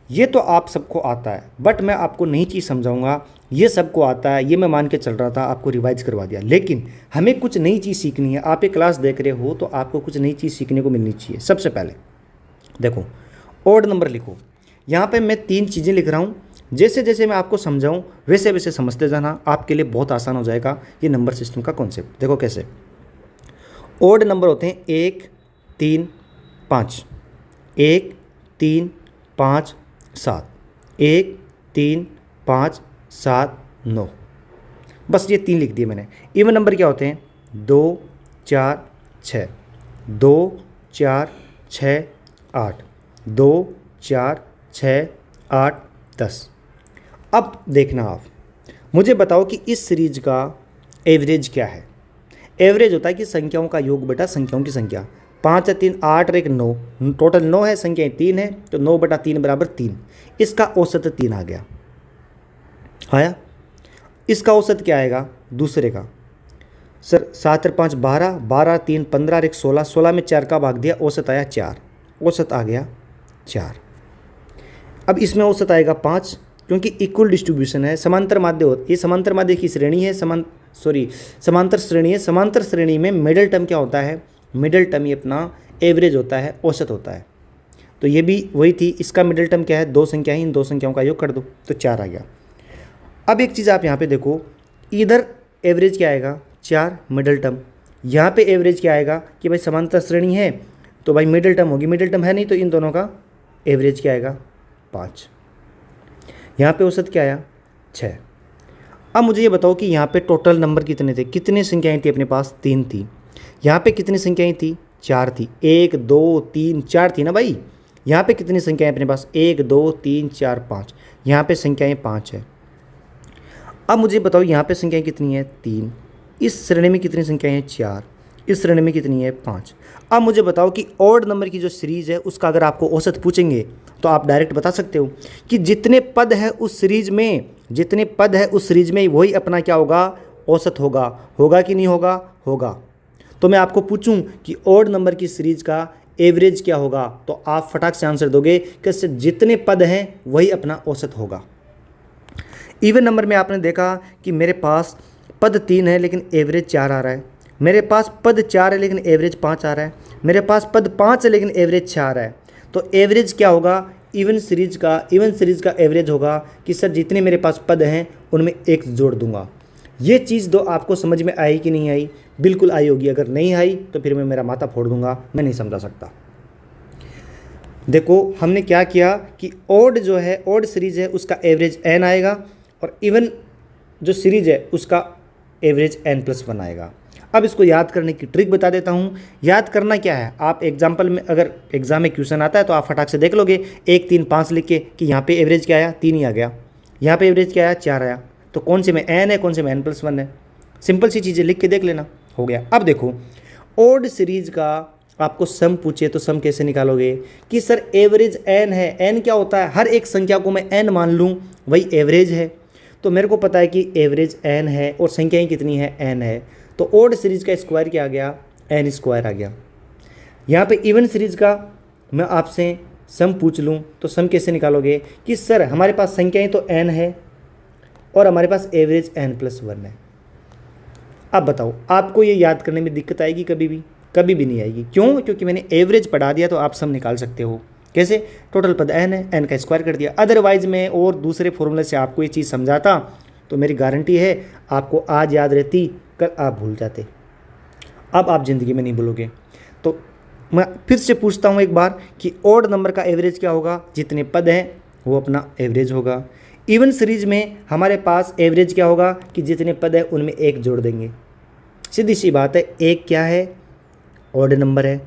ये तो आप सबको आता है, बट मैं आपको नई चीज़ समझाऊंगा। ये सबको आता है, ये मैं मान के चल रहा था, आपको रिवाइज करवा दिया, लेकिन हमें कुछ नई चीज़ सीखनी है। आप एक क्लास देख रहे हो तो आपको कुछ नई चीज़ सीखने को मिलनी चाहिए। सबसे पहले देखो, ऑड नंबर लिखो। यहाँ पे मैं 3 चीज़ें लिख रहा हूँ, जैसे जैसे मैं आपको समझाऊँ वैसे वैसे समझते जाना, आपके लिए बहुत आसान हो जाएगा ये नंबर सिस्टम का कॉन्सेप्ट। देखो कैसे ऑड नंबर होते हैं 1 3 5, 1 3 5 7, 1 3 5 7 9, बस ये 3 लिख दिए मैंने। इवन नंबर क्या होते हैं? 2 4 6, 2 4 6 8, 2 4 6 8 10। अब देखना आप, मुझे बताओ कि इस सीरीज का एवरेज क्या है? एवरेज होता है कि संख्याओं का योग बटा संख्याओं की संख्या। 5 है 3 8 और 1 9, टोटल 9 है, संख्याएं 3 है, तो 9 बटा 3 बराबर 3। इसका औसत 3 आ गया, आया? इसका औसत क्या आएगा दूसरे का? सर 7 और 5 12, 12 3 15 और 1 16, 16 में 4 का भाग दिया, औसत आया 4, औसत आ गया 4। अब इसमें औसत आएगा 5, क्योंकि इक्वल डिस्ट्रीब्यूशन है, समांतर माध्य ये समांतर माध्य की श्रेणी है, समांतर श्रेणी है। समांतर श्रेणी में मिडिल टर्म क्या होता है? मिडिल टर्म ही अपना एवरेज होता है, औसत होता है। तो ये भी वही थी, इसका मिडिल टर्म क्या है? 2 संख्याएं, इन 2 संख्याओं का योग कर दो तो 4 आ गया। अब एक चीज़ आप यहाँ पे देखो, इधर एवरेज क्या आएगा? 4 मिडिल टर्म। यहाँ पे एवरेज क्या आएगा कि भाई समांतर श्रेणी है तो भाई मिडिल टर्म होगी, मिडिल टर्म है नहीं तो इन दोनों का एवरेज क्या आएगा? 5। यहाँ पे औसत क्या आया? 6। अब मुझे ये बताओ कि यहाँ पे टोटल नंबर कितने थे? कितनी संख्याएं थी अपने पास? 3 थी। यहाँ पे कितनी संख्याएं थी? 4 थी। 1 2 3 4 थी ना भाई। यहाँ पे कितनी संख्याएं अपने पास? 1 2 3 4 5। यहाँ पे संख्याएं 5 है। अब मुझे बताओ यहाँ पे संख्याएं कितनी है? 3। इस श्रेणी में कितनी संख्याएं हैं? 4। इस श्रेणी में कितनी है? 5। अब मुझे बताओ कि ऑड नंबर की जो सीरीज है उसका अगर आपको औसत पूछेंगे तो आप डायरेक्ट बता सकते हो कि जितने पद है उस सीरीज में, जितने पद है उस सीरीज में वही अपना क्या होगा? औसत होगा। होगा कि नहीं होगा? होगा। तो मैं आपको पूछूं कि ऑड नंबर की सीरीज का एवरेज क्या होगा, तो आप फटाक से आंसर दोगे कि जितने पद हैं वही अपना औसत होगा। इवन नंबर में आपने देखा कि मेरे पास पद 3 है लेकिन एवरेज 4 आ रहा है, मेरे पास पद 4 है लेकिन एवरेज 5 आ रहा है, मेरे पास पद 5 है लेकिन एवरेज 6 आ रहा है। तो एवरेज क्या होगा? इवन सीरीज का एवरेज होगा कि सर जितने मेरे पास पद हैं उनमें एक जोड़ दूंगा। ये चीज़ दो आपको समझ में आई कि नहीं आई? बिल्कुल आई होगी। अगर नहीं आई तो फिर मैं मेरा माथा फोड़ दूंगा, मैं नहीं समझा सकता। देखो हमने क्या किया कि ऑड जो है, ऑड सीरीज है उसका एवरेज n आएगा और इवन जो सीरीज है उसका एवरेज n+1 आएगा। अब इसको याद करने की ट्रिक बता देता हूँ। याद करना क्या है, आप एग्जाम्पल में अगर एग्जाम में क्वेश्चन आता है तो आप फटाक से देख लोगे 1 3 5 लिख के कि यहाँ पे एवरेज क्या आया? 3 ही आ गया। यहाँ पे एवरेज क्या आया? 4 आया। तो कौन से में n है, कौन से में n+1 है? सिंपल सी चीज़ें लिख के देख लेना, हो गया। अब देखो ऑड सीरीज का आपको सम पूछे तो सम कैसे निकालोगे कि सर एवरेज n है। n क्या होता है? हर एक संख्या को मैं n मान लूँ वही एवरेज है। तो मेरे को पता है कि एवरेज n है और संख्याएं कितनी है? n है। तो ऑड सीरीज का स्क्वायर क्या आ गया? n² आ गया। यहाँ पे इवन सीरीज का मैं आपसे सम पूछ लूँ तो सम कैसे निकालोगे कि सर हमारे पास संख्याएं तो n है और हमारे पास एवरेज n+1 है। अब बताओ आपको ये याद करने में दिक्कत आएगी? कभी भी? कभी भी नहीं आएगी। क्यों? क्योंकि मैंने एवरेज पढ़ा दिया तो आप सम निकाल सकते हो। कैसे? टोटल पद n है, n का स्क्वायर कर दिया। अदरवाइज मैं और दूसरे फॉर्मूले से आपको ये चीज़ समझाता तो मेरी गारंटी है आपको आज याद रहती, कल आप भूल जाते। अब आप ज़िंदगी में नहीं भूलोगे। तो मैं फिर से पूछता हूँ एक बार कि ऑड नंबर का एवरेज क्या होगा? जितने पद हैं वो अपना एवरेज होगा। इवन सीरीज में हमारे पास एवरेज क्या होगा कि जितने पद हैं उनमें एक जोड़ देंगे। सीधी सी बात है। एक क्या है? ऑड नंबर है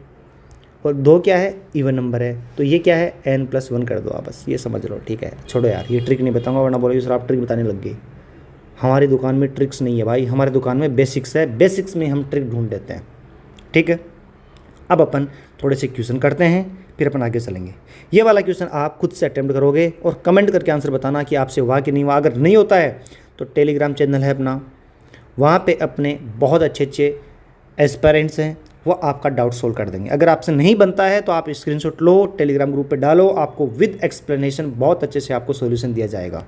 और 2 क्या है? इवन नंबर है। तो ये क्या है? n+1 कर दो आप, बस ये समझ लो। ठीक है, छोड़ो यार, ये ट्रिक नहीं बताऊंगा वरना बोलोगे सर आप ट्रिक बताने लग गए। हमारी दुकान में ट्रिक्स नहीं है भाई, हमारी दुकान में बेसिक्स है। बेसिक्स में हम ट्रिक ढूंढ देते हैं। ठीक है, अब अपन थोड़े से क्वेश्चन करते हैं। फिर अपन आगे चलेंगे। ये वाला क्वेश्चन आप खुद से अटेम्प्ट करोगे और कमेंट करके आंसर बताना कि आपसे हुआ कि नहीं हुआ। अगर नहीं होता है तो टेलीग्राम चैनल है अपना, वहाँ पे अपने बहुत अच्छे अच्छे एस्पायरेंट्स हैं, वो आपका डाउट सोल्व कर देंगे। अगर आपसे नहीं बनता है तो आप स्क्रीनशॉट लो, टेलीग्राम ग्रुप पे डालो, आपको विद एक्सप्लेनेशन बहुत अच्छे से आपको सॉल्यूशन दिया जाएगा।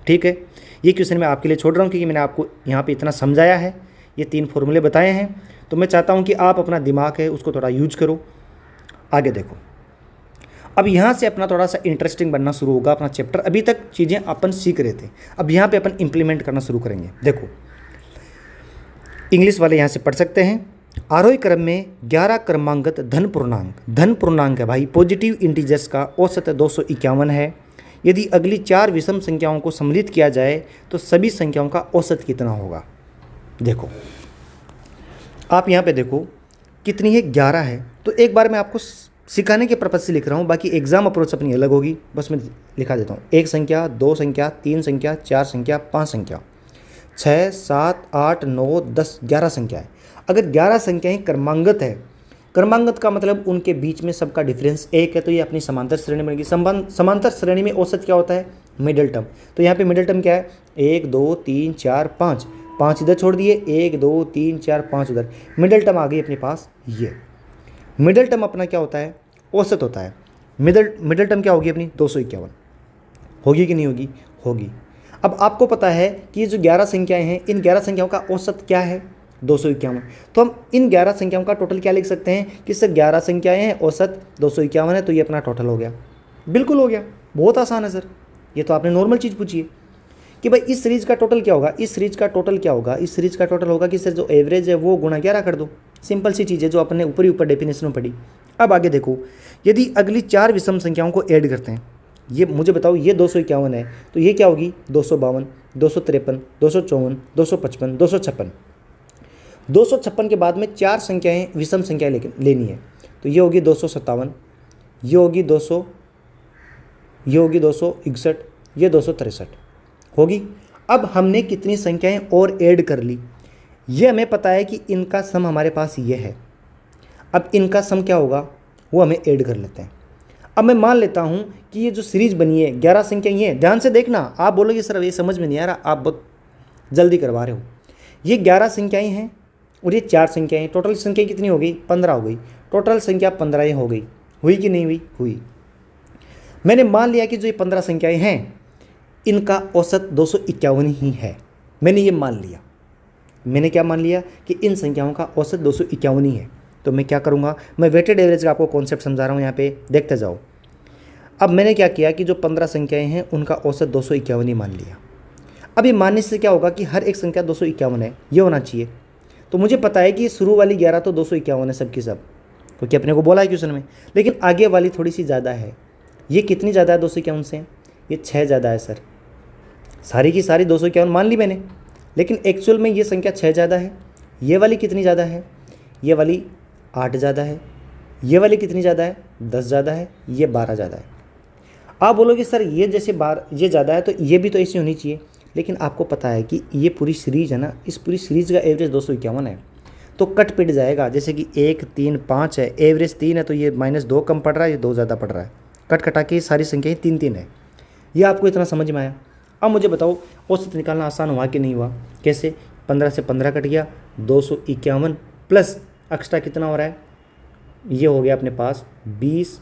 ठीक है, ये क्वेश्चन मैं आपके लिए छोड़ रहा हूँ क्योंकि मैंने आपको यहाँ पे इतना समझाया है, ये 3 फॉर्मूले बताए हैं, तो मैं चाहता हूँ कि आप अपना दिमाग है उसको थोड़ा यूज करो। आगे देखो, अब यहाँ से अपना थोड़ा सा इंटरेस्टिंग बनना शुरू होगा अपना चैप्टर। अभी तक चीज़ें अपन सीख रहे थे, अब यहाँ पे अपन इम्प्लीमेंट करना शुरू करेंगे। देखो, इंग्लिश वाले यहाँ से पढ़ सकते हैं। आरोही क्रम में 11 क्रमांकत धन पूर्णांक है भाई, पॉजिटिव इंटीजर्स का औसत 251 है। यदि अगली 4 विषम संख्याओं को सम्मिलित किया जाए तो सभी संख्याओं का औसत कितना होगा। देखो, आप यहाँ पे देखो कितनी है, 11 है। तो एक बार मैं आपको सिखाने के पर्पज से लिख रहा हूँ, बाकी एग्जाम अप्रोच अपनी अलग होगी, बस मैं लिखा देता हूँ। 1 संख्या, 2 संख्या, 3 संख्या, 4 संख्या, 5 संख्या, 6, 7, 8, 9, 10, 11 संख्या है। अगर 11 संख्याएं क्रमांगत है, क्रमांगत का मतलब उनके बीच में सबका डिफरेंस 1 है, तो ये अपनी समांतर श्रेणी बनेगी। समांतर श्रेणी में औसत क्या होता है, मिडल टर्म। तो यहाँ पे मिडल टर्म क्या है, 1, 2, 3, 4, 5 इधर छोड़ दिए, 1, 2, 3, 4, 5 उधर, मिडल टर्म आ गई अपने पास। ये मिडल टर्म अपना क्या होता है, औसत होता है। मिडल टर्म क्या होगी अपनी, 251 होगी कि नहीं होगी, होगी। अब आपको पता है कि ये जो 11 संख्याएं हैं, इन 11 संख्याओं का औसत क्या है, 251। तो हम इन 11 संख्याओं का टोटल क्या लिख सकते हैं कि सर 11 संख्याएं हैं, औसत 251 है, तो ये अपना टोटल हो गया। बिल्कुल हो गया, बहुत आसान है सर। ये तो आपने नॉर्मल चीज़ पूछी है कि भाई इस सीरीज का टोटल क्या होगा, इस सीरीज का टोटल क्या होगा, इस सीरीज का टोटल होगा कि सर जो एवरेज है वो गुणा 11 कर दो। सिंपल सी चीज़ है जो अपने ऊपर डेफिनेशन में पढ़ी। अब आगे देखो, यदि अगली 4 विषम संख्याओं को ऐड करते हैं, ये मुझे बताओ, ये 251 है तो ये क्या होगी, 252, 253, 254, 255, 256। 256 के बाद में 4 संख्याएं विषम संख्याएं लेनी है, तो ये होगी 257, ये होगी 200, ये होगी 261, ये 263 होगी। अब हमने कितनी संख्याएं और ऐड कर ली, ये हमें पता है कि इनका सम हमारे पास ये है। अब इनका सम क्या होगा वो हमें ऐड कर लेते हैं। अब मैं मान लेता हूँ कि ये जो सीरीज बनी है 11 संख्या ये है, ध्यान से देखना। आप बोलोगे सर ये समझ में नहीं आ रहा, आप बहुत जल्दी करवा रहे हो। ये 11 संख्याएं हैं और ये 4 संख्याएं, टोटल संख्या कितनी हो गई, 15 हो गई। टोटल संख्या 15 हो गई, हुई कि नहीं हुई, हुई। मैंने मान लिया कि जो ये 15 संख्याएं हैं इनका औसत 251 ही है। मैंने ये मान लिया, मैंने क्या मान लिया कि इन संख्याओं का औसत 251 ही है। तो मैं क्या करूँगा, मैं वेटेड एवरेज का आपको कॉन्सेप्ट समझा रहा हूँ, यहाँ पे देखते जाओ। अब मैंने क्या किया कि जो 15 संख्याएं हैं उनका औसत 251 ही मान लिया। अब ये मानने से क्या होगा कि हर एक संख्या 251 है, ये होना चाहिए। तो मुझे पता है कि शुरू वाली 11 तो 251 है सबकी सब, क्योंकि अपने को बोला है क्वेश्चन में। लेकिन आगे वाली थोड़ी सी ज़्यादा है। ये कितनी ज़्यादा है 251 से, ये 6 ज़्यादा है सर। सारी की सारी 251 मान ली मैंने, लेकिन एक्चुअल में ये संख्या 6 ज़्यादा है। ये वाली कितनी ज़्यादा है, ये वाली 8 ज़्यादा है। ये वाली कितनी ज़्यादा है, 10 ज़्यादा है। ये 12 ज़्यादा है। आप बोलोगे सर ये जैसे ये ज़्यादा है तो ये भी तो ऐसी होनी चाहिए, लेकिन आपको पता है कि ये पूरी सीरीज़ है ना, इस पूरी सीरीज़ का एवरेज 251 है, तो कट पिट जाएगा। जैसे कि 1, 3, 5 है, एवरेज 3 है, तो ये -2 कम पड़ रहा है, ये 2 ज़्यादा पड़ रहा है। कट कटा के सारी संख्याएँ 3 है। ये आपको इतना समझ में आया। अब मुझे बताओ औसत निकालना आसान हुआ कि नहीं हुआ, कैसे। 15 से 15 कट गया, 251 प्लस एक्स्ट्रा कितना हो रहा है, ये हो गया अपने पास 20,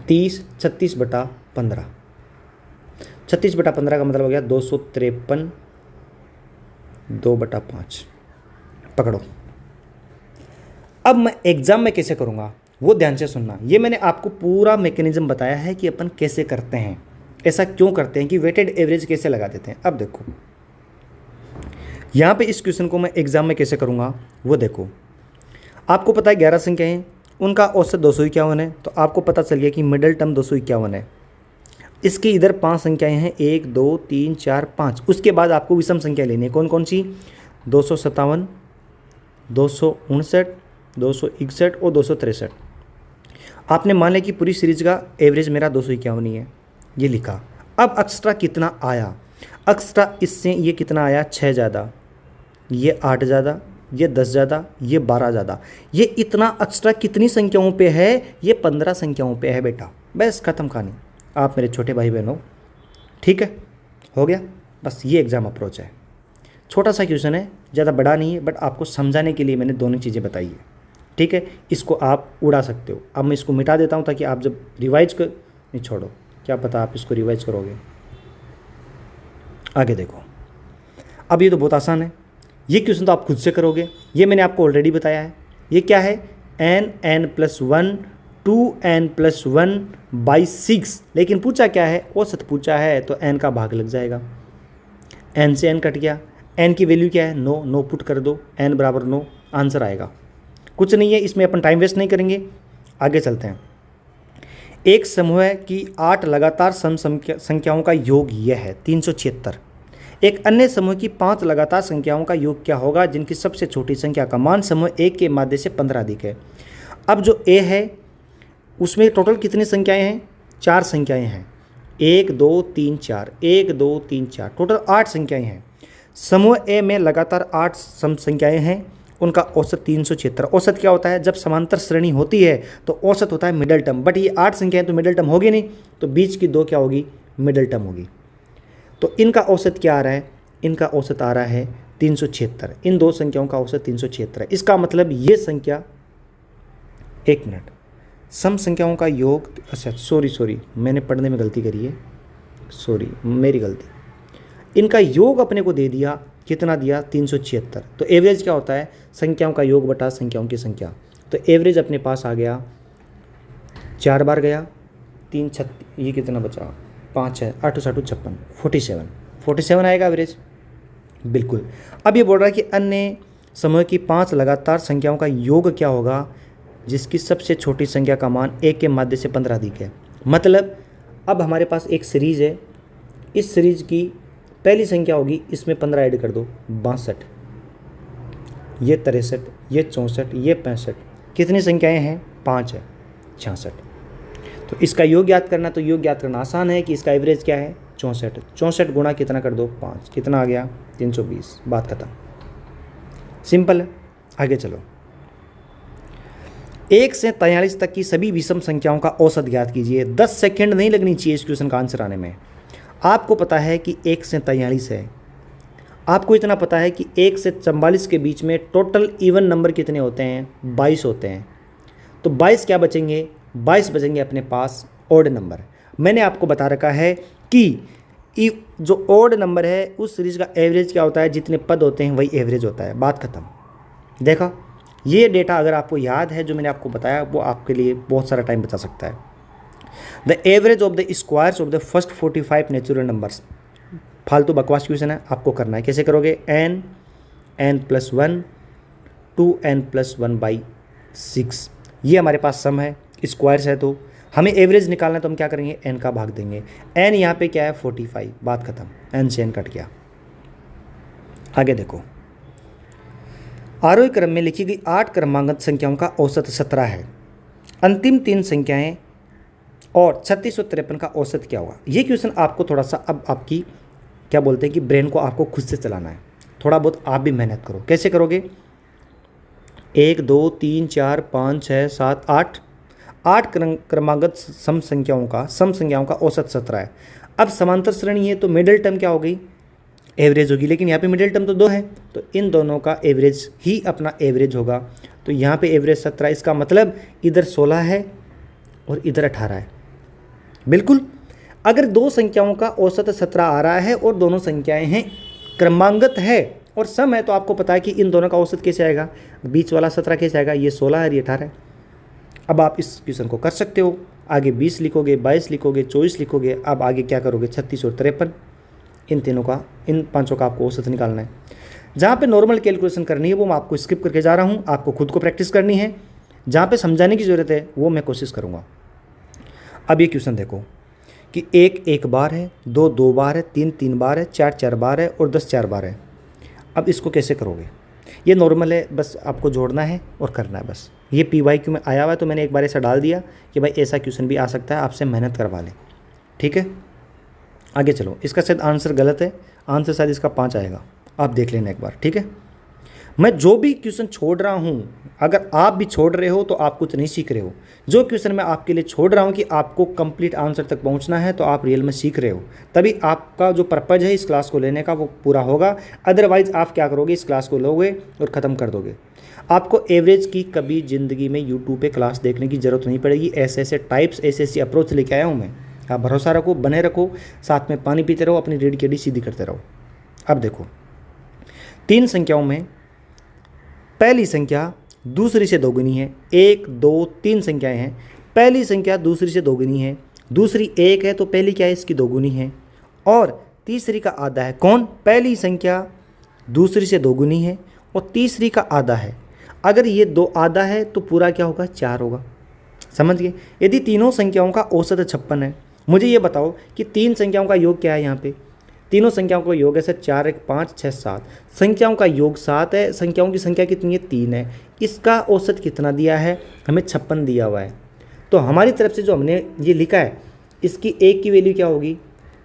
30, 36/15। 36/15 का मतलब हो गया 253, 2/5 पकड़ो। अब मैं एग्ज़ाम में कैसे करूँगा वो ध्यान से सुनना। ये मैंने आपको पूरा मैकेनिज्म बताया है कि अपन कैसे करते हैं, ऐसा क्यों करते हैं, कि वेटेड एवरेज कैसे लगा देते हैं। अब देखो यहाँ पे इस क्वेश्चन को मैं एग्ज़ाम में कैसे करूँगा वो देखो। आपको पता है 11 संख्या हैं, उनका औसत 251 है, तो आपको पता चल गया कि मिडल टर्म 251 है। इसके इधर 5 संख्याएं हैं, 1, 2, 3, 4, 5। उसके बाद आपको विषम संख्या लेनी है। कौन कौन सी, 257, 259, 261 और 263। आपने मान लिया कि पूरी सीरीज का एवरेज मेरा 251 ही है, ये लिखा। अब एक्स्ट्रा कितना आया, एक्स्ट्रा इससे ये कितना आया, 6 ज़्यादा, ये 8 ज़्यादा, ये 10 ज़्यादा, ये 12 ज़्यादा, ये इतना एक्स्ट्रा कितनी संख्याओं पे है, ये 15 संख्याओं पे है बेटा। बस ख़त्म कहानी। आप मेरे छोटे भाई बहन हो, ठीक है, हो गया। बस ये एग्ज़ाम अप्रोच है। छोटा सा क्वेश्चन है, ज़्यादा बड़ा नहीं है, बट आपको समझाने के लिए मैंने दोनों चीज़ें बताई है, ठीक है। इसको आप उड़ा सकते हो। अब मैं इसको मिटा देता हूँ ताकि आप जब रिवाइज कर, नहीं छोड़ो, क्या पता आप इसको रिवाइज करोगे। आगे देखो, अब ये तो बहुत आसान है, ये क्वेश्चन तो आप खुद से करोगे, ये मैंने आपको ऑलरेडी बताया है। ये क्या है, n+1 2n+1/6, लेकिन पूछा क्या है, औसत पूछा है, तो n का भाग लग जाएगा। n से n कट गया, n की वैल्यू क्या है, 9, 9 पुट कर दो, n बराबर 9, आंसर आएगा। कुछ नहीं है, इसमें अपन टाइम वेस्ट नहीं करेंगे, आगे चलते हैं। एक समूह की 8 लगातार सम संख्याओं का योग यह है 376। एक अन्य समूह की 5 लगातार संख्याओं का योग क्या होगा जिनकी सबसे छोटी संख्या का मान समूह ए के माध्य से 15 अधिक है। अब जो ए है उसमें टोटल कितनी संख्याएं हैं, 4 संख्याएं हैं, 1 2 3 4, 1 2 3 4, टोटल 8 संख्याएं हैं। समूह ए में लगातार 8 सम संख्याएं हैं, उनका औसत 376। औसत क्या होता है, जब समांतर श्रेणी होती है तो औसत होता है मिडल टर्म, बट ये 8 संख्याएं तो मिडल टर्म होगी नहीं, तो बीच की 2 क्या होगी, मिडल टर्म होगी। तो इनका औसत क्या आ रहा है, इनका औसत आ रहा है 376, इन 2 संख्याओं का औसत 376 है। इसका मतलब ये संख्या, एक मिनट, सम संख्याओं का योग, अच्छा सॉरी मैंने पढ़ने में गलती करी है, सॉरी मेरी गलती। इनका योग अपने को दे दिया, कितना दिया, 376। तो एवरेज क्या होता है, संख्याओं का योग बटा संख्याओं की संख्या। तो एवरेज अपने पास आ गया, 4 बार गया, 3 6, ये कितना बचा, 5 है, 8 7 56, 47 आएगा एवरेज, बिल्कुल। अब ये बोल रहा है कि अन्य समूह की 5 लगातार संख्याओं का योग क्या होगा जिसकी सबसे छोटी संख्या का मान 1 के माध्य से 15 अधिक है। मतलब अब हमारे पास एक सीरीज है, इस सीरीज की पहली संख्या होगी, इसमें 15 ऐड कर दो, 62, ये 63, ये 64, ये 65, कितनी संख्याएं हैं, 5 है, 66। तो इसका योग याद करना, तो योग याद करना आसान है कि इसका एवरेज क्या है, 64, 64 गुणा कितना कर दो, 5, कितना आ गया, 320, बात खत्म, सिंपल है। आगे चलो, 1 से 43 तक की सभी विषम संख्याओं का औसत ज्ञात कीजिए। 10 सेकंड नहीं लगनी चाहिए इस क्वेश्चन का आंसर आने में। आपको पता है कि 1 से 43 है, आपको इतना पता है कि 1 से 44 के बीच में टोटल इवन नंबर कितने होते हैं, 22 होते हैं। तो 22 क्या बचेंगे, 22 बचेंगे अपने पास ऑड नंबर। मैंने आपको बता रखा है कि जो ऑड नंबर है उस सीरीज का एवरेज क्या होता है, जितने पद होते हैं वही एवरेज होता है, बात खत्म। देखा, ये डेटा अगर आपको याद है जो मैंने आपको बताया, वो आपके लिए बहुत सारा टाइम बचा सकता है। The average of the squares of the first 45 natural numbers, फालतू बकवास क्वेश्चन है, आपको करना है। कैसे करोगे, n+1 2n+1/6, ये हमारे पास सम है, स्क्वायर्स है, तो हमें एवरेज निकालना है, तो हम क्या करेंगे, n का भाग देंगे। n यहाँ पे क्या है, 45, बात खत्म, n से n कट गया। आगे देखो, आरोही क्रम में लिखी गई 8 क्रमांकित संख्याओं का औसत 17 है। अंतिम 3 संख्याएं और 3653 का औसत क्या होगा। ये क्वेश्चन आपको थोड़ा सा, अब आपकी क्या बोलते हैं कि ब्रेन को आपको खुद से चलाना है, थोड़ा बहुत आप भी मेहनत करो। कैसे करोगे, 1 2 3 4 5 6 7 8 क्रमांकित सम संख्याओं का औसत 17 है। अब समांतर श्रेणी है तो मिडिल टर्म क्या हो गई, एवरेज होगी, लेकिन यहाँ पे मिडिल टर्म तो 2 है, तो इन दोनों का एवरेज ही अपना एवरेज होगा। तो यहाँ पे एवरेज 17, इसका मतलब इधर 16 है और इधर 18 है, बिल्कुल। अगर 2 संख्याओं का औसत 17 आ रहा है और दोनों संख्याएं हैं क्रमांकित है और सम है, तो आपको पता है कि इन दोनों का औसत कैसे आएगा, बीच वाला 17 कैसे आएगा, ये 16 है, ये 18 है। अब आप इस क्वेश्चन को कर सकते हो, आगे 20 लिखोगे, 22 लिखोगे, 24 लिखोगे। अब आगे क्या करोगे, 36 और 53, इन तीनों का, इन पांचों का आपको औसत निकालना है। जहाँ पे नॉर्मल कैलकुलेशन करनी है वो मैं आपको स्किप करके जा रहा हूँ, आपको खुद को प्रैक्टिस करनी है। जहाँ पे समझाने की ज़रूरत है वो मैं कोशिश करूँगा। अब ये क्वेश्चन देखो कि 1 1 बार है, 2 2 बार है, 3 3 बार है, 4 4 बार है और 10 4 बार है। अब इसको कैसे करोगे, ये नॉर्मल है, बस आपको जोड़ना है और करना है बस। ये PYQ में आया हुआ है तो मैंने एक बार ऐसा डाल दिया कि भाई ऐसा क्वेश्चन भी आ सकता है, आपसे मेहनत करवा लें, ठीक है। आगे चलो, इसका शायद आंसर गलत है, आंसर शायद इसका 5 आएगा, आप देख लेना एक बार, ठीक है। मैं जो भी क्वेश्चन छोड़ रहा हूँ, अगर आप भी छोड़ रहे हो तो आप कुछ नहीं सीख रहे हो। जो क्वेश्चन मैं आपके लिए छोड़ रहा हूँ कि आपको कंप्लीट आंसर तक पहुँचना है, तो आप रियल में सीख रहे हो, तभी आपका जो पर्पज़ है इस क्लास को लेने का वो पूरा होगा। अदरवाइज़ आप क्या करोगे, इस क्लास को लोगे और ख़त्म कर दोगे। आपको एवरेज की कभी ज़िंदगी में यूट्यूब पे क्लास देखने की ज़रूरत नहीं पड़ेगी। ऐसे ऐसे टाइप्स, ऐसे ऐसी अप्रोच लेके आया हूँ मैं। आप भरोसा रखो, बने रखो, साथ में पानी पीते रहो, अपनी रीढ़ की हड्डी सीधी करते रहो। अब देखो, 3 संख्याओं में पहली संख्या दूसरी से दोगुनी है। 1 2 3 संख्याएं हैं। पहली संख्या दूसरी से दोगुनी है, दूसरी 1 है, तो पहली क्या है, इसकी दोगुनी है। और तीसरी का आधा है। कौन? पहली संख्या दूसरी से दोगुनी है और तीसरी का आधा है। अगर ये 2 आधा है तो पूरा क्या होगा, 4 होगा। समझ गए? यदि तीनों संख्याओं का औसत 56 है, मुझे ये बताओ कि 3 संख्याओं का योग क्या है। यहाँ पे तीनों संख्याओं का योग है सर 4 1 5 6 7। संख्याओं का योग 7 है, संख्याओं की संख्या कितनी है, 3 है। इसका औसत कितना दिया है, हमें 56 दिया हुआ है। तो हमारी तरफ से जो हमने ये लिखा है, इसकी 1 की वैल्यू क्या होगी,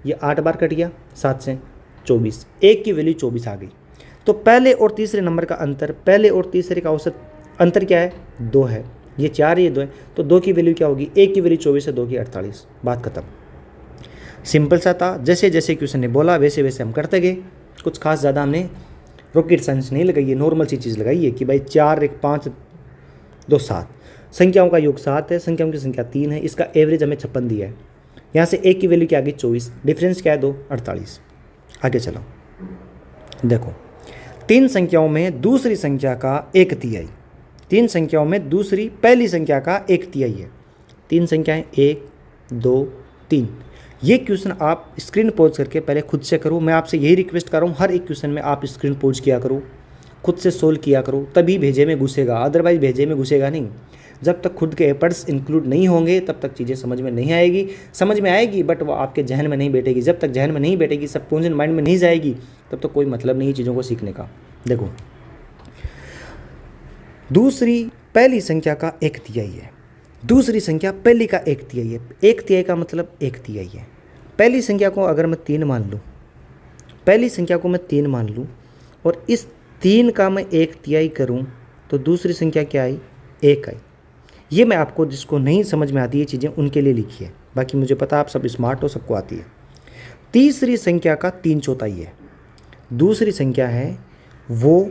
ये 8 बार कट गया, 7 से 24, 1 की वैल्यू 24 आ गई। तो पहले और तीसरे नंबर का अंतर, पहले और तीसरे का औसत अंतर क्या है, 2 है। ये 4 ये 2 है, तो 2 की वैल्यू क्या होगी, 1 की वैल्यू 24 है, 2 की 48। बात खत्म। सिंपल सा था। जैसे जैसे क्वेश्चन ने बोला वैसे वैसे हम करते गए। कुछ खास ज़्यादा हमने रॉकेट साइंस नहीं लगाई है, नॉर्मल सी चीज़ लगाई है कि भाई 4 1 5 2 7। संख्याओं का योग 7 है, संख्याओं की संख्या 3 है, इसका एवरेज हमें 56 दिया है। यहाँ से 1 की वैल्यू क्या आ गई, 24, डिफरेंस क्या है 2, 48। आगे चलो, देखो 3 संख्याओं में दूसरी संख्या का 1/3। 3 संख्याओं में दूसरी पहली संख्या का 1/3 है। 3 संख्याएं 1 2 3। ये क्वेश्चन आप स्क्रीन पॉज करके पहले खुद से करो। मैं आपसे यही रिक्वेस्ट कर रहा हूँ, हर एक क्वेश्चन में आप स्क्रीन पॉज किया करो, खुद से सोल्व किया करो, तभी भेजे में घुसेगा, अदरवाइज भेजे में घुसेगा नहीं। जब तक खुद के एफर्ट्स इंक्लूड नहीं होंगे तब तक चीज़ें समझ में नहीं आएगी। समझ में आएगी बट वो आपके जहन में नहीं बैठेगी। जब तक जहन में नहीं बैठेगी, सबकॉन्शियस माइंड में नहीं जाएगी, तब तक कोई मतलब नहीं चीज़ों को सीखने का। देखो, दूसरी पहली संख्या का 1/3 है, दूसरी संख्या पहली का 1/3 है। 1/3 का मतलब 1/3 है। पहली संख्या को अगर मैं 3 मान लूँ, पहली संख्या को मैं 3 मान लूँ और इस 3 का मैं 1/3 करूँ, तो दूसरी संख्या क्या आई, 1 आई। ये मैं आपको, जिसको नहीं समझ में आती ये चीज़ें, उनके लिए लिखी है। बाकी मुझे पता आप सब स्मार्ट हो, सबको आती है। तीसरी संख्या का 3/4 है। दूसरी संख्या है वो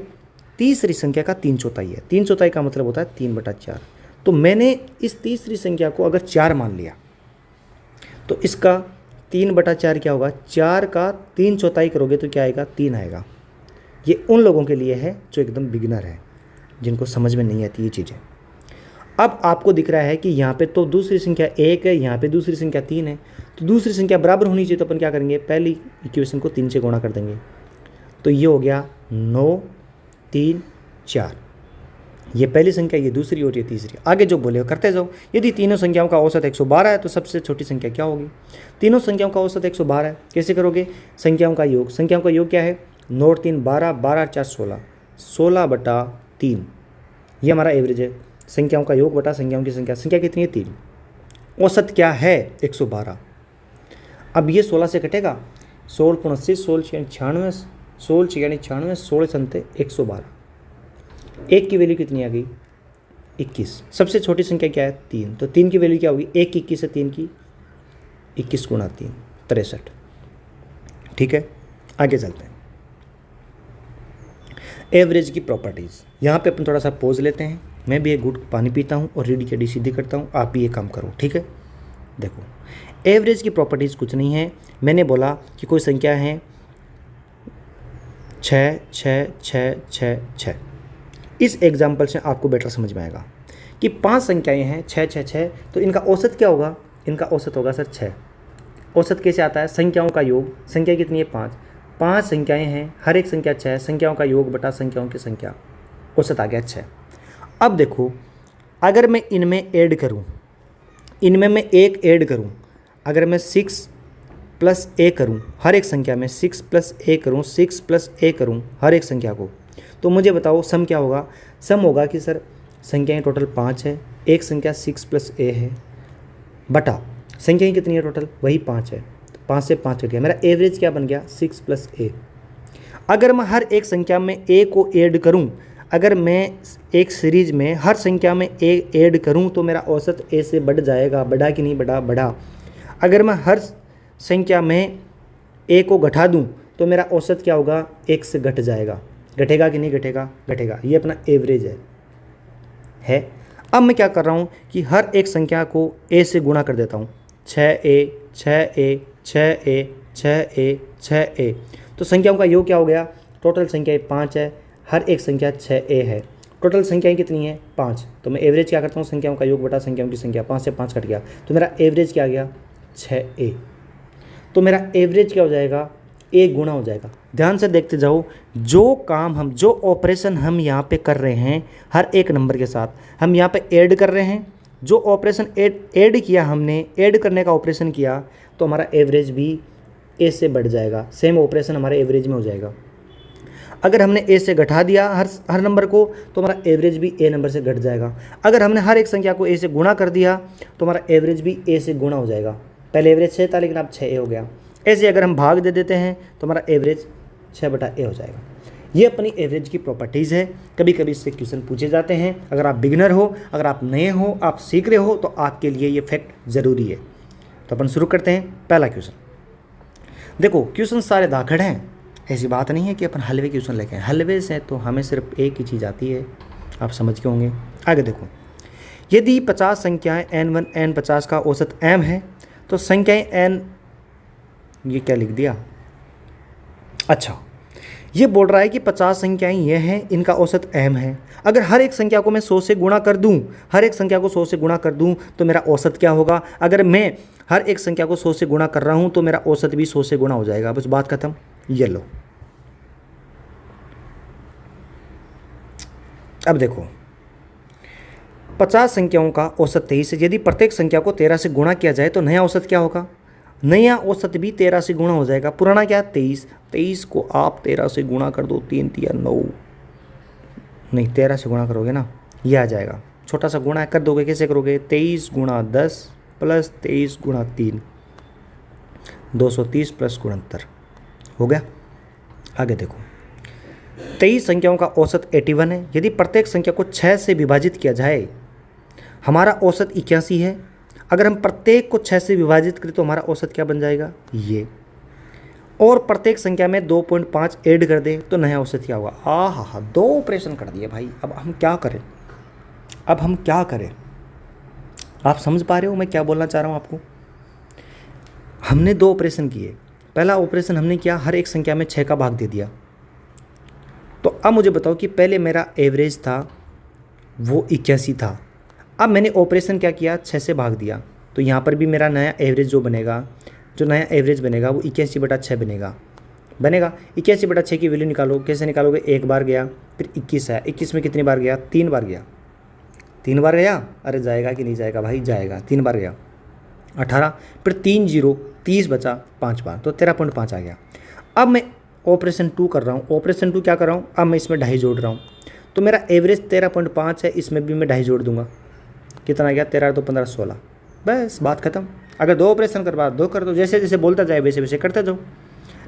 तीसरी संख्या का 3/4 है। 3/4 का मतलब होता है 3/4। तो मैंने इस तीसरी संख्या को अगर 4 मान लिया, तो इसका 3/4 क्या होगा, 4 का 3/4 करोगे तो क्या आएगा, 3 आएगा। ये उन लोगों के लिए है जो एकदम बिगिनर है, जिनको समझ में नहीं आती ये चीज़ें। अब आपको दिख रहा है कि यहाँ पे तो दूसरी संख्या 1 है, यहाँ पे दूसरी संख्या 3 है, तो दूसरी संख्या बराबर होनी चाहिए। तो अपन क्या करेंगे, पहली इक्वेशन को 3 से गुणा कर देंगे, तो ये हो गया 9 3 4। ये पहली संख्या, ये दूसरी और ये तीसरी। आगे जो बोले करते जाओ। यदि तीनों संख्याओं का औसत 112 है तो सबसे छोटी संख्या क्या होगी, तीनों संख्याओं का औसत 112 है। कैसे करोगे, संख्याओं का योग, संख्याओं का योग क्या है, 9 3 12, 12 4 16, 16/3। ये हमारा एवरेज है। संख्याओं का योग बटा संख्याओं की संख्या, संख्या कितनी है, 3। औसत क्या है, 112। अब ये 16 से कटेगा, 16 × 80, 16 96, 16 96, 16 संते 112। 1 की वैल्यू कितनी आ गई, 21। सबसे छोटी संख्या क्या है, 3। तो 3 की वैल्यू क्या होगी, 1 की 21 है, 3 की 21 × 3 63। ठीक है, आगे चलते हैं। एवरेज की प्रॉपर्टीज़, यहाँ पे अपन थोड़ा सा पॉज लेते हैं। मैं भी एक घूंट पानी पीता हूँ और रीढ़ की हड्डी सीधी करता हूँ, आप भी ये काम करो। ठीक है, देखो एवरेज की प्रॉपर्टीज़ कुछ नहीं है। मैंने बोला कि कोई संख्या है 6 6 6 6 6। इस एग्जाम्पल से आपको बेटर समझ में आएगा कि 5 संख्याएं हैं 6 6 6, तो इनका औसत क्या होगा, इनका औसत होगा सर 6। औसत कैसे आता है, संख्याओं का योग, संख्या कितनी है 5, 5 संख्याएं हैं, हर एक संख्या 6, संख्याओं का योग बटा संख्याओं की संख्या, औसत आ गया 6। अब देखो, अगर मैं इनमें ऐड करूं, इनमें मैं 1 ऐड करूं, अगर मैं 6 + a करूं, हर एक संख्या में 6 + a करूं, 6 + a करूं हर एक संख्या को, तो मुझे बताओ सम क्या होगा। सम होगा कि सर संख्याएं टोटल 5 है, एक संख्या 6 + a है, बटा संख्याएं कितनी है टोटल, वही 5 है, तो 5 से 5 कट गया। मेरा एवरेज क्या बन गया, 6 + a। अगर मैं हर एक संख्या में a को ऐड करूं, अगर मैं एक सीरीज में हर संख्या में ए ऐड करूं तो मेरा औसत ए से बढ़ जाएगा, बढ़ा कि नहीं बढ़ा, बढ़ा। अगर मैं हर संख्या में ए को घटा दूं तो मेरा औसत क्या होगा, 1 से घट जाएगा, घटेगा कि नहीं घटेगा, घटेगा। ये अपना एवरेज है। अब मैं क्या कर रहा हूँ कि हर एक संख्या को ए से गुणा कर देता हूँ, 6a 6a 6a 6a 6a। तो संख्याओं का योग क्या हो गया, टोटल संख्या 5 है, हर एक संख्या 6a है, टोटल संख्याएं कितनी है 5। तो मैं एवरेज क्या करता हूँ, संख्याओं का योग बटा संख्याओं की संख्या, 5 से 5 कट गया तो मेरा एवरेज क्या आ गया 6a। तो मेरा एवरेज क्या हो जाएगा, ए गुणा हो जाएगा। ध्यान से देखते जाओ, जो काम हम, जो ऑपरेशन हम यहाँ पे कर रहे हैं हर एक नंबर के साथ, हम यहाँ पे ऐड कर रहे हैं। जो ऑपरेशन ऐड किया हमने, ऐड करने का ऑपरेशन किया तो हमारा एवरेज भी ए से बढ़ जाएगा, सेम ऑपरेशन हमारे एवरेज में हो जाएगा। अगर हमने ए से घटा दिया हर नंबर को तो हमारा एवरेज भी ए नंबर से घट जाएगा। अगर हमने हर एक संख्या को ए से गुणा कर दिया तो हमारा एवरेज भी ए से गुणा हो जाएगा। पहले एवरेज 6 था लेकिन अब 6a हो गया। ऐसे अगर हम भाग दे देते हैं तो हमारा एवरेज 6/a हो जाएगा। ये अपनी एवरेज की प्रॉपर्टीज़ है। कभी कभी इससे क्वेश्चन पूछे जाते हैं। अगर आप बिगिनर हो, अगर आप नए हो, आप सीख रहे हो तो आपके लिए ये फैक्ट ज़रूरी है। तो अपन शुरू करते हैं पहला क्वेश्चन। देखो क्वेश्चन सारे दाखड़ हैं, ऐसी बात नहीं है कि अपन हलवे क्वेश्चन लेके आए। हलवे से तो हमें सिर्फ एक ही चीज़ आती है, आप समझ के होंगे। आगे देखो, यदि 50 संख्याएं n1 n50 का औसत m है तो संख्याएं n, ये क्या लिख दिया, अच्छा ये बोल रहा है कि 50 संख्याएं ये हैं, इनका औसत m है। अगर हर एक संख्या को मैं 100 से गुणा कर दूं, हर एक संख्या को 100 से गुणा कर दूं तो मेरा औसत क्या होगा। अगर मैं हर एक संख्या को 100 से गुणा कर रहा हूं तो मेरा औसत भी 100 से गुणा हो जाएगा। बस बात खत्म। ये लो, अब देखो 50 संख्याओं का औसत 23 है। यदि प्रत्येक संख्या को 13 से गुणा किया जाए तो नया औसत क्या होगा, नया औसत भी 13 से गुणा हो जाएगा। पुराना क्या, 23 को आप 13 से गुणा कर दो, 3 3 9, नहीं 13 से गुणा करोगे ना, ये आ जाएगा। छोटा सा गुणा कर दोगे, कैसे करोगे, 23 गुणा 10 प्लस 23 गुणा 3, 230 प्लस 69 हो गया। आगे देखो, 23 संख्याओं का औसत 81 है। यदि प्रत्येक संख्या को 6 से विभाजित किया जाए, हमारा औसत 81 है। अगर हम प्रत्येक को 6 से विभाजित करें तो हमारा औसत क्या बन जाएगा, ये। और प्रत्येक संख्या में 2.5 ऐड कर दें तो नया औसत क्या होगा। हा, 2 ऑपरेशन कर दिए भाई। अब हम क्या करें, अब हम क्या करें, आप समझ पा रहे हो मैं क्या बोलना चाह रहा हूँ आपको। हमने 2 ऑपरेशन किए। पहला ऑपरेशन हमने किया, हर एक संख्या में 6 का भाग दे दिया। तो अब मुझे बताओ कि पहले मेरा एवरेज था वो 81 था। अब मैंने ऑपरेशन क्या किया, 6 से भाग दिया। तो यहाँ पर भी मेरा नया एवरेज जो बनेगा, जो नया एवरेज बनेगा वो 81/6 बनेगा। 81/6 की वैल्यू निकालो। कैसे निकालोगे, एक बार गया, फिर 21 है, 21 में कितनी बार गया, 3 बार गया। 3 बार गया, अरे जाएगा कि नहीं जाएगा भाई, जाएगा। 3 बार गया 18, फिर 3 0, 30 बचा 5 बार, तो 13.5 आ गया। अब मैं ऑपरेशन 2 कर रहा हूँ। ऑपरेशन 2 क्या कर रहा हूँ, अब मैं इसमें 2.5 जोड़ रहा हूँ। तो मेरा एवरेज 13.5 है, इसमें भी मैं 2.5 जोड़ दूंगा। कितना आ गया, 13 2 15 16। बस बात खत्म। अगर 2 ऑपरेशन करवा 2 कर दो, जैसे जैसे बोलता जाए वैसे वैसे करते जाओ।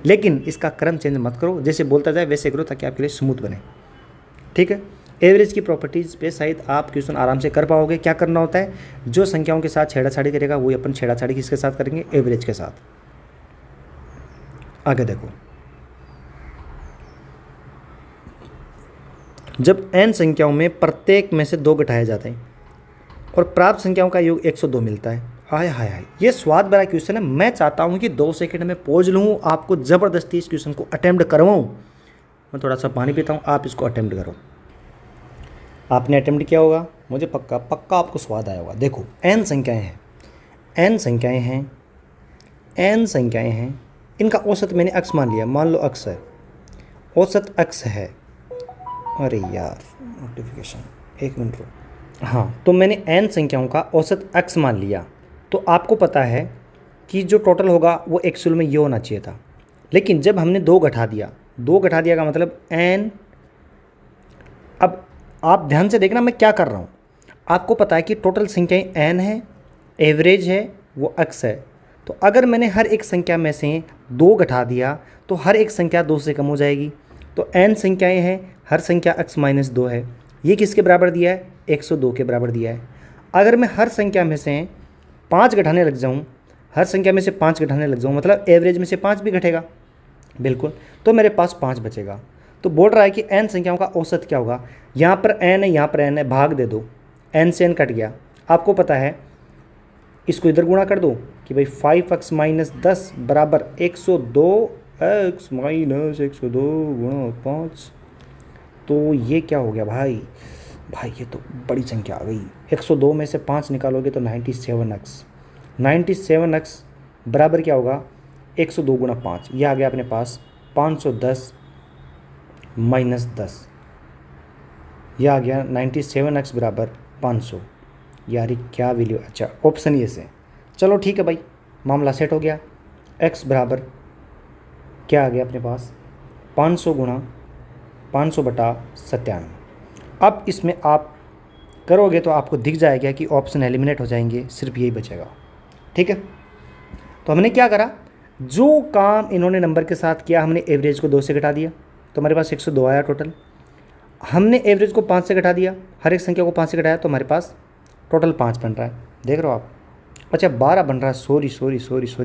लेकिन इसका क्रम चेंज मत करो, जैसे बोलता जाए वैसे करो ताकि आपके लिए स्मूथ बने। ठीक है, एवरेज की प्रॉपर्टीज़ पे शायद आप क्वेश्चन आराम से कर पाओगे। क्या करना होता है, जो संख्याओं के साथ छेड़ाछाड़ी करेगा वही अपन छेड़ाछाड़ी किसके साथ करेंगे, एवरेज के साथ। आगे देखो, जब n संख्याओं में प्रत्येक में से 2 घटाए जाते हैं और प्राप्त संख्याओं का योग 102 मिलता है। हाय हाय हाय, ये स्वाद भरा क्वेश्चन है। मैं चाहता हूँ कि 2 सेकंड में पहुँच लूँ, आपको ज़बरदस्ती इस क्वेश्चन को अटेम्प्ट करवाऊँ। मैं थोड़ा सा पानी पीता हूँ, आप इसको अटेम्प्ट करो। आपने अटेम्प्ट किया होगा, मुझे पक्का आपको स्वाद आया होगा। देखो n संख्याएँ हैं, n संख्याएँ हैं, इनका औसत मैंने अक्स मान लिया। मान लो अक्स है, औसत अक्स है। अरे यार नोटिफिकेशन, 1 मिनट रुक। हाँ, तो मैंने n संख्याओं का औसत x मान लिया। तो आपको पता है कि जो टोटल होगा वो एक्चुअल में ये होना चाहिए था। लेकिन जब हमने 2 घटा दिया, 2 घटा दिया का मतलब n। अब आप ध्यान से देखना मैं क्या कर रहा हूँ। आपको पता है कि टोटल संख्याएं n है, एवरेज है वो x है। तो अगर मैंने हर एक संख्या में से 2 घटा दिया तो हर एक संख्या 2 से कम हो जाएगी। तो n संख्याएं हैं, हर संख्या x माइनस 2 है, ये किसके बराबर दिया है? 102 के बराबर दिया है। अगर मैं हर संख्या में से 5 घटाने लग जाऊँ, हर संख्या में से 5 घटाने लग जाऊँ, मतलब एवरेज में से 5 भी घटेगा, बिल्कुल, तो मेरे पास 5 बचेगा। तो बोल रहा है कि n संख्याओं का औसत क्या होगा। यहाँ पर n है, यहाँ पर n है, भाग दे दो, n से n कट गया। आपको पता है, इसको इधर गुणा कर दो कि भाई 5x माइनस 10 बराबर 102x माइनस 102 गुणा 5। तो ये क्या हो गया भाई? ये तो बड़ी संख्या आ गई। 102 में से 5 निकालोगे तो 97x। 97x बराबर क्या होगा? 102 गुणा 5, ये आ गया अपने पास 510 माइनस 10, ये आ गया 97x बराबर 500। यार ये क्या वैल्यू, अच्छा ऑप्शन ये से। चलो ठीक है भाई, मामला सेट हो गया। x बराबर क्या आ गया अपने पास? 500 गुणा 500 बटा 97। अब इसमें आप करोगे तो आपको दिख जाएगा कि ऑप्शन एलिमिनेट हो जाएंगे, सिर्फ यही बचेगा। ठीक है, तो हमने क्या करा, जो काम इन्होंने नंबर के साथ किया, हमने एवरेज को 2 से घटा दिया, तो हमारे पास 102 आया टोटल। हमने एवरेज को 5 से घटा दिया, हर एक संख्या को 5 से घटाया, तो हमारे पास टोटल 5 बन रहा है। देख रहे हो आप? अच्छा 12 बन रहा है, सॉरी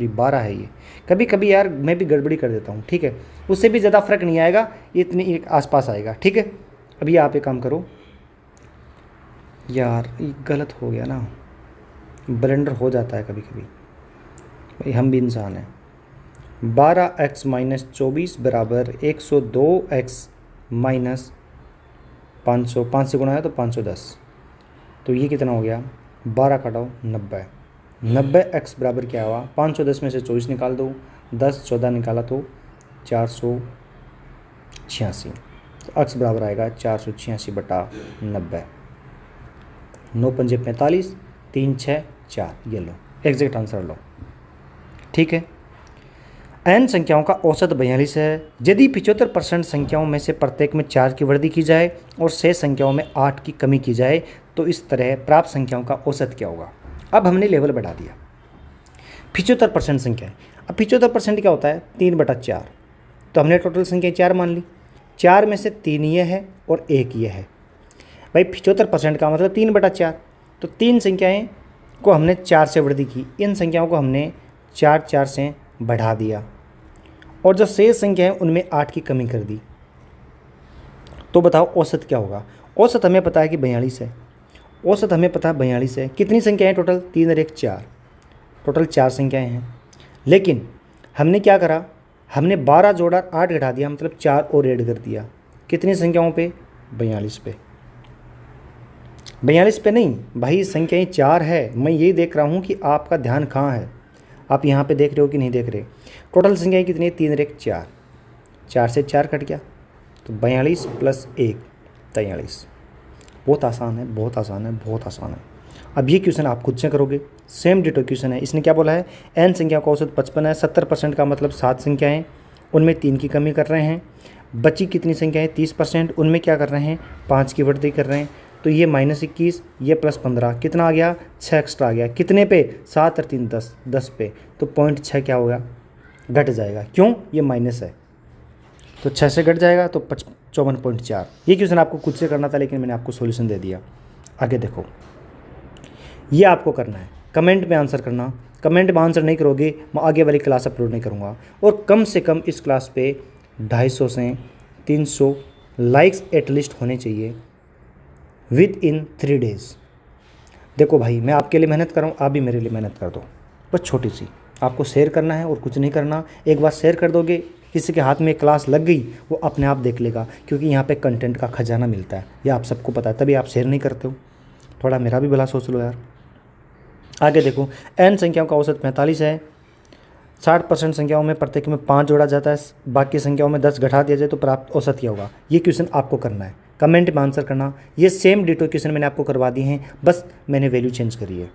12 है ये। कभी कभी यार मैं भी गड़बड़ी कर देता हूँ, ठीक है, उससे भी ज़्यादा फर्क नहीं आएगा, ये इतनी आसपास आएगा। ठीक है, अभी आप एक काम करो यार, ये गलत हो गया ना, ब्लेंडर हो जाता है कभी कभी, भाई हम भी इंसान हैं। 12x माइनस 24 बराबर 102x माइनस 500, 5 से गुणा है तो 510, तो ये कितना हो गया? 12 काटो 90, 90x बराबर क्या हुआ? 510 में से 24 निकाल दो, 10 14 निकाला तो 486, तो x बराबर आएगा 486 बटा 90। 9 पंजे 45, 3 6 4, ये लो एग्जैक्ट आंसर लो। ठीक है, n संख्याओं का औसत 42 है। यदि 75% संख्याओं में से प्रत्येक में 4 की वृद्धि की जाए और शेष संख्याओं में 8 की कमी की जाए तो इस तरह प्राप्त संख्याओं का औसत क्या होगा। अब हमने लेवल बढ़ा दिया, 75% संख्या है। अब 75% क्या होता है? 3/4, तो हमने टोटल संख्या 4 मान ली, 4 में से 3 ये है और 1 ये है। भाई 75% का मतलब 3/4, तो 3 संख्याएँ को हमने 4 से वृद्धि की, इन संख्याओं को हमने 4 से बढ़ा दिया, और जो शेष संख्या है उनमें 8 की कमी कर दी। तो बताओ औसत क्या होगा। औसत हमें पता है कि 42 है, औसत हमें पता है 42 है। कितनी संख्याएं टोटल? 3 और 1 4, टोटल 4 संख्याएं हैं। लेकिन हमने क्या करा, हमने 12 जोड़ा 8 घटा दिया, मतलब 4 और ऐड कर दिया। कितनी संख्याओं पे? 42 पे। 42 पे नहीं भाई, संख्याएं 4 है। मैं यही देख रहा हूँ कि आपका ध्यान कहाँ है, आप यहाँ पे देख रहे हो कि नहीं देख रहे। टोटल संख्याएं कितनी है? 3 और 1 4, 4 से 4 कट गया, तो 42 प्लस 1 43। बहुत आसान है, बहुत आसान है, बहुत आसान है। अब ये क्वेश्चन आप खुद से करोगे, सेम डिटो क्वेश्चन है। इसने क्या बोला है? n संख्या का औसत 55 है, 70% का मतलब 7 संख्याएँ, उनमें 3 की कमी कर रहे हैं। बची कितनी संख्याएँ? 30%, उनमें क्या कर रहे हैं? 5 की वृद्धि कर रहे हैं। तो ये -21, ये +15, कितना आ गया? 6 एक्स्ट्रा आ गया। कितने पे? 7 और 3 10, 10 पे। तो 0.6 क्या होगा? घट जाएगा। क्यों? ये माइनस है, तो 6 से घट जाएगा, तो 54.4। ये क्वेश्चन आपको खुद से करना था, लेकिन मैंने आपको सॉल्यूशन दे दिया। आगे देखो, ये आपको करना है, कमेंट में आंसर करना। कमेंट में आंसर नहीं करोगे, मैं आगे वाली क्लास अपलोड नहीं करूँगा। और कम से कम इस क्लास पे 250 से 300 लाइक्स एटलीस्ट होने चाहिए विद इन 3 डेज़। देखो भाई, मैं आपके लिए मेहनत कर रहा हूँ, आप भी मेरे लिए मेहनत कर दो, बस छोटी सी। आपको शेयर करना है और कुछ नहीं करना। एक बार शेयर कर दोगे, किसी के हाथ में क्लास लग गई, वो अपने आप देख लेगा, क्योंकि यहाँ पे कंटेंट का खजाना मिलता है, ये आप सबको पता है, तभी आप शेयर नहीं करते हो। थोड़ा मेरा भी भला सोच लो यार। आगे देखो, n संख्याओं का औसत 45 है। 60% संख्याओं में प्रत्येक में 5 जोड़ा जाता है, बाकी संख्याओं में 10 घटा दिया जाए तो प्राप्त औसत क्या होगा। ये क्वेश्चन आपको करना है, कमेंट में आंसर करना। ये सेम डिटो क्वेश्चन मैंने आपको करवा दिए हैं, बस मैंने वैल्यू चेंज करी है।